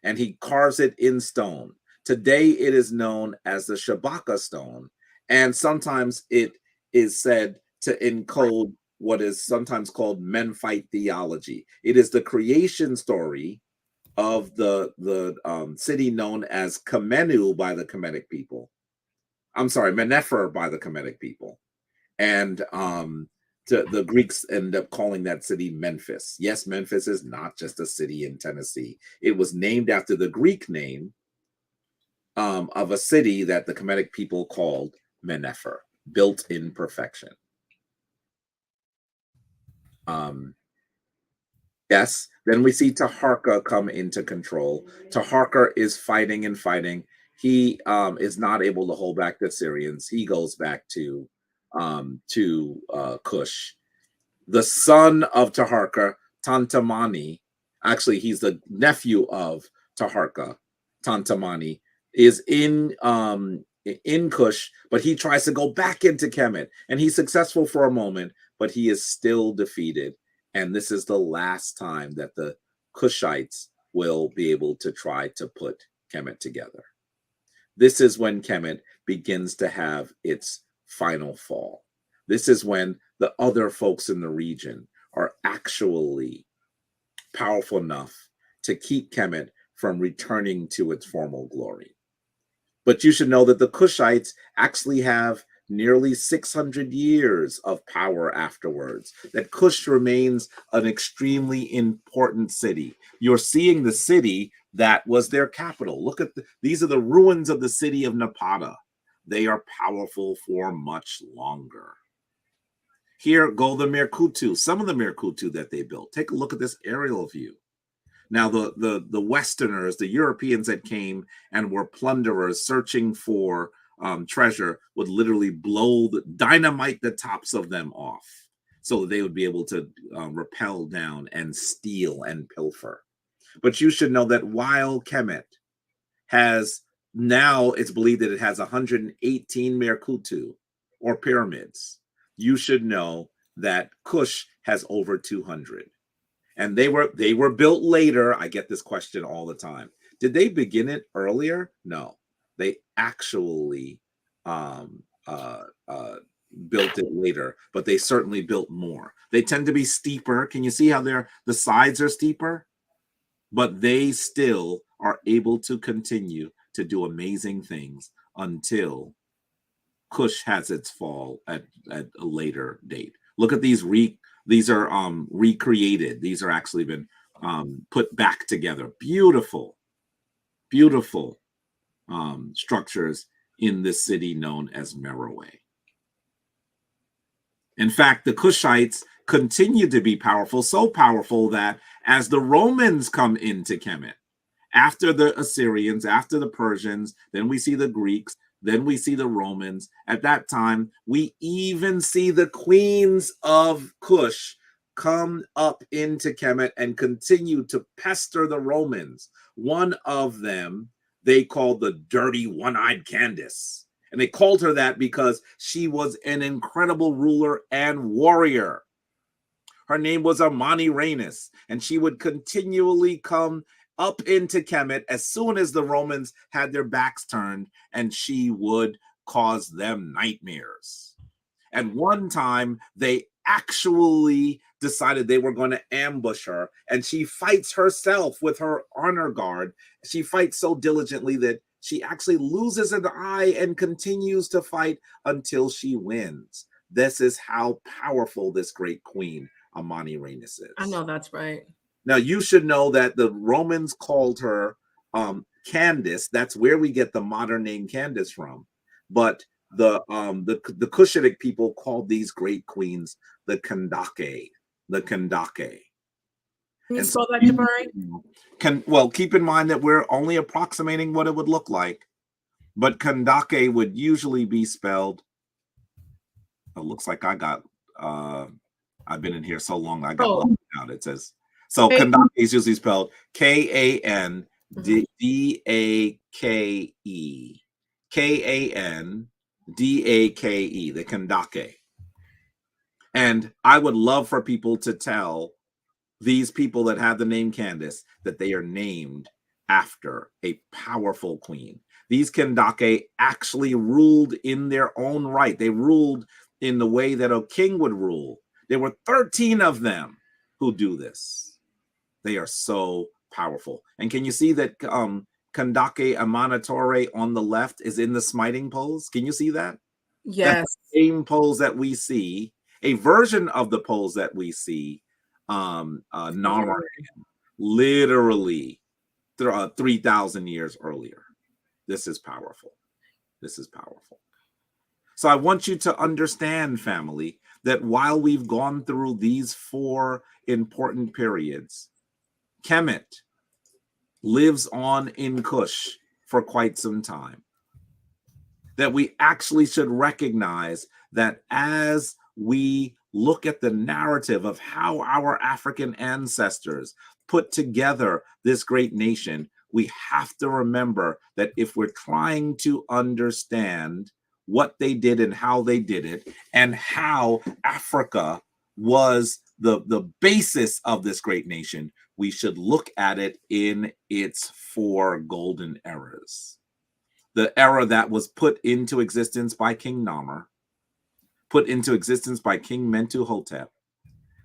and he carves it in stone. Today, it is known as the Shabaka stone, and sometimes it is said to encode what is sometimes called Menphite theology. It is the creation story of the city known as Kamenu by the Kemetic people. I'm sorry, Menefer by the Kemetic people. And the Greeks end up calling that city Memphis. Yes, Memphis is not just a city in Tennessee. It was named after the Greek name of a city that the Kemetic people called Menefer, built in perfection. Yes, then we see Taharqa come into control. Taharqa is fighting and fighting. He is not able to hold back the Syrians. He goes back to Kush. The son of Taharqa, Tantamani, actually he's the nephew of Taharqa, Tantamani, is in Kush, but he tries to go back into Kemet, and he's successful for a moment, but he is still defeated. And this is the last time that the Kushites will be able to try to put Kemet together. This is when Kemet begins to have its final fall. This is when the other folks in the region are actually powerful enough to keep Kemet from returning to its formal glory. But you should know that the Kushites actually have nearly 600 years of power afterwards, that Kush remains an extremely important city. You're seeing the city that was their capital. Look at these are the ruins of the city of Napata. They are powerful for much longer. Here go the Merkutu, some of the Merkutu that they built. Take a look at this aerial view. Now, the Westerners, the Europeans that came and were plunderers searching for treasure would literally dynamite the tops of them off so that they would be able to rappel down and steal and pilfer. But you should know that while Kemet has Now it's believed that it has 118 Merkutu, or pyramids. You should know that Kush has over 200. And they were built later. I get this question all the time. Did they begin it earlier? No. They actually um, built it later, but they certainly built more. They tend to be steeper. Can you see how the sides are steeper? But they still are able to continue to do amazing things until Kush has its fall at a later date. Look at these these are recreated. These are actually been put back together. Beautiful, beautiful structures in this city known as Meroe. In fact, the Kushites continue to be powerful, so powerful that as the Romans come into Kemet, after the Assyrians, after the Persians, then we see the Greeks, then we see the Romans. At that time, we even see the queens of Kush come up into Kemet and continue to pester the Romans. One of them they called the dirty one-eyed Candace. And they called her that because she was an incredible ruler and warrior. Her name was Amani Rhaenus, and she would continually come up into Kemet as soon as the Romans had their backs turned, and she would cause them nightmares. At one time, they actually decided they were going to ambush her, and she fights herself with her honor guard. She fights so diligently that she actually loses an eye and continues to fight until she wins. This is how powerful this great queen Amani Rhaenus is. I know that's right. Now, you should know that the Romans called her Candace. That's where we get the modern name Candace from. But the Cushitic people called these great queens the Kandake. The Kandake. Can you spell that, Jabari? Well, keep in mind that we're only approximating what it would look like. But Kandake would usually be spelled. It looks like I got. I've been in here so long I got locked out. It says so. Kandake is usually spelled Kandake. Kandake, the Kandake. And I would love for people to tell these people that have the name Candace that they are named after a powerful queen. These Kandake actually ruled in their own right. They ruled in the way that a king would rule. There were 13 of them who do this. They are so powerful. And can you see that Kandake Amanatore on the left is in the smiting pose? Can you see that? Yes. That's the same pose that we see, a version of the pose that we see Nara literally 3,000 years earlier. This is powerful. This is powerful. So I want you to understand, family, that while we've gone through these 4 important periods, Kemet lives on in Kush for quite some time. That we actually should recognize that as we look at the narrative of how our African ancestors put together this great nation, we have to remember that if we're trying to understand what they did and how they did it, and how Africa was the basis of this great nation, we should look at it in its 4 golden eras. The era that was put into existence by King Namr, put into existence by King Mentuhotep,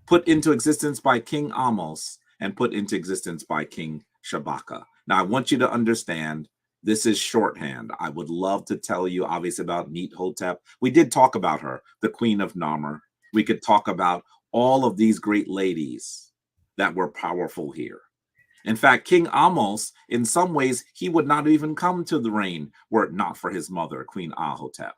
put into existence by King Amos, and put into existence by King Shabaka. Now, I want you to understand this is shorthand. I would love to tell you, obviously, about Neithotep. We did talk about her, the Queen of Namr. We could talk about all of these great ladies that were powerful here. In fact, King Amos, in some ways, he would not even come to the reign were it not for his mother, Queen Ahotep.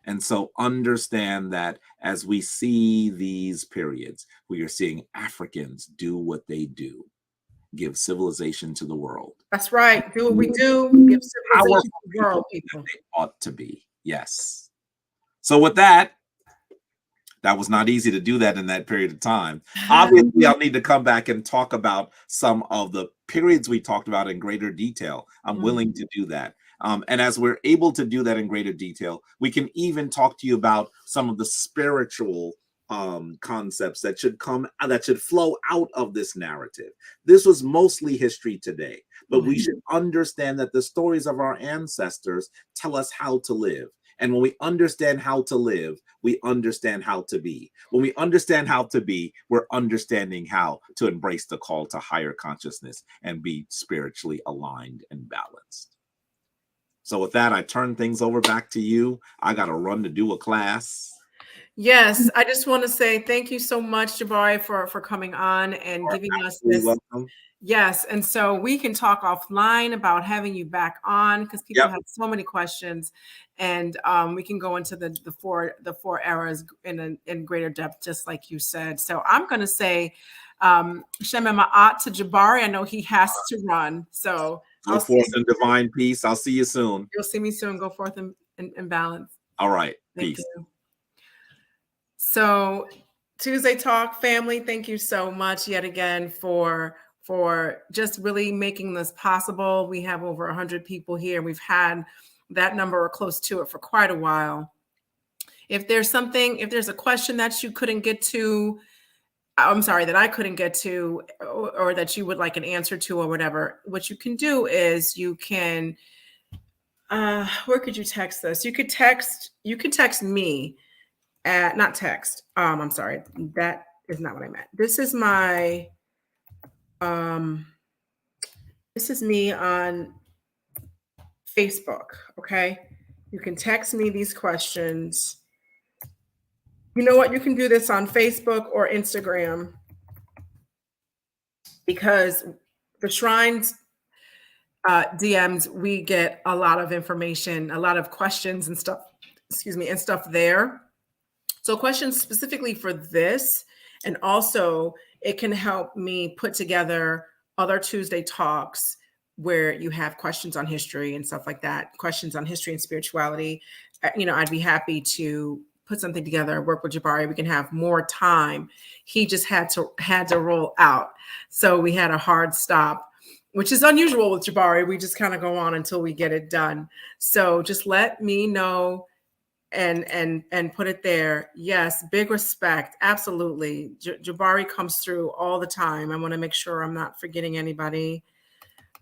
And so understand that as we see these periods, we are seeing Africans do what they do, give civilization to the world. That's right. Do what we do, give civilization to the world, people. They ought to be. Yes. So with that, That was not easy to do that in that period of time. Obviously, I'll need to come back and talk about some of the periods we talked about in greater detail. I'm willing to do that. And as we're able to do that in greater detail, we can even talk to you about some of the spiritual concepts that should flow out of this narrative. This was mostly history today, but we should understand that the stories of our ancestors tell us how to live. And when we understand how to live, we understand how to be. When we understand how to be, we're understanding how to embrace the call to higher consciousness and be spiritually aligned and balanced. So with that, I turn things over back to you. I got to run to do a class. Yes, I just want to say thank you so much, Jabari, for coming on and giving us this. Welcome. Yes, and so we can talk offline about having you back on because people have so many questions, and we can go into the four eras in greater depth, just like you said. So I'm going to say, Shem Ma'at to Jabari. I know he has to run, so go forth in divine peace. I'll see you soon. You'll see me soon. Go forth in balance. All right, Thank peace. you. So Tuesday Talk family, thank you so much yet again for just really making this possible. We have over 100 people here. We've had that number or close to it for quite a while. If there's a question that you couldn't get to, I'm sorry, that I couldn't get to, or that you would like an answer to or whatever, what you can do is you can, where could you text this? You could text me at, not text. I'm sorry, that is not what I meant. This is my, this is me on Facebook, okay? You can text me these questions. You know what? You can do this on Facebook or Instagram because the Shrines DMs, we get a lot of information, a lot of questions and stuff, and stuff there. So questions specifically for this, and also it can help me put together other Tuesday talks where you have questions on history and stuff like that, questions on history and spirituality. I'd be happy to put something together, work with Jabari. We can have more time. He just had to roll out. So we had a hard stop, which is unusual with Jabari. We just kind of go on until we get it done. So just let me know and put it there. Yes, big respect. Absolutely. Jabari comes through all the time. I want to make sure I'm not forgetting anybody.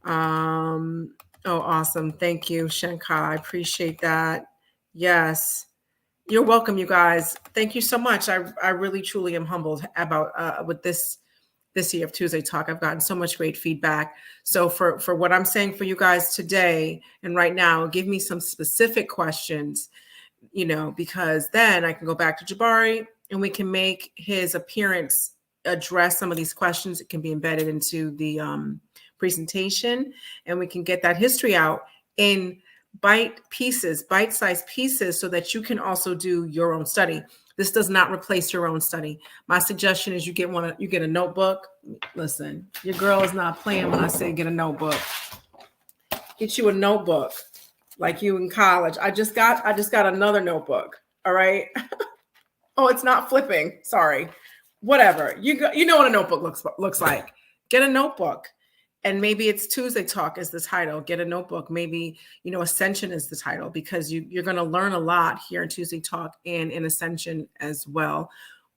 Oh, awesome. Thank you, Shankai. I appreciate that. Yes. You're welcome, you guys. Thank you so much. I really, truly am humbled about with this year of Tuesday Talk. I've gotten so much great feedback. So for what I'm saying for you guys today and right now, give me some specific questions, because then I can go back to Jabari and we can make his appearance address some of these questions. It can be embedded into the presentation, and we can get that history out in bite-sized pieces so that you can also do your own study. This does not replace your own study. My suggestion is you get a notebook. Listen, your girl is not playing when I say get a notebook. Get you a notebook like you in college. I just got another notebook. All right. Oh, it's not flipping. Sorry. Whatever. You know what a notebook looks like. Get a notebook. And maybe it's Tuesday Talk is the title. Get a notebook. Maybe, Ascension is the title, because you're going to learn a lot here in Tuesday Talk and in Ascension as well,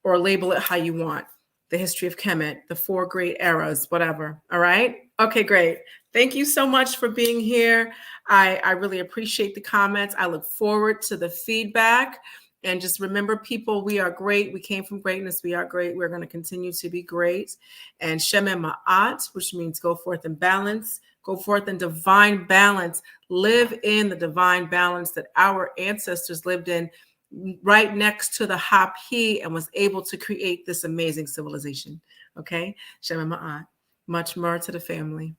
or label it how you want. The history of Kemet, the 4 great eras, whatever. All right. Okay, great. Thank you so much for being here. I really appreciate the comments. I look forward to the feedback. And just remember, people, we are great. We came from greatness. We are great. We're going to continue to be great. And Shem Ma'at, which means go forth in balance, go forth in divine balance, live in the divine balance that our ancestors lived in right next to the Hapi and was able to create this amazing civilization. Okay? Shem Ma'at. Much more to the family.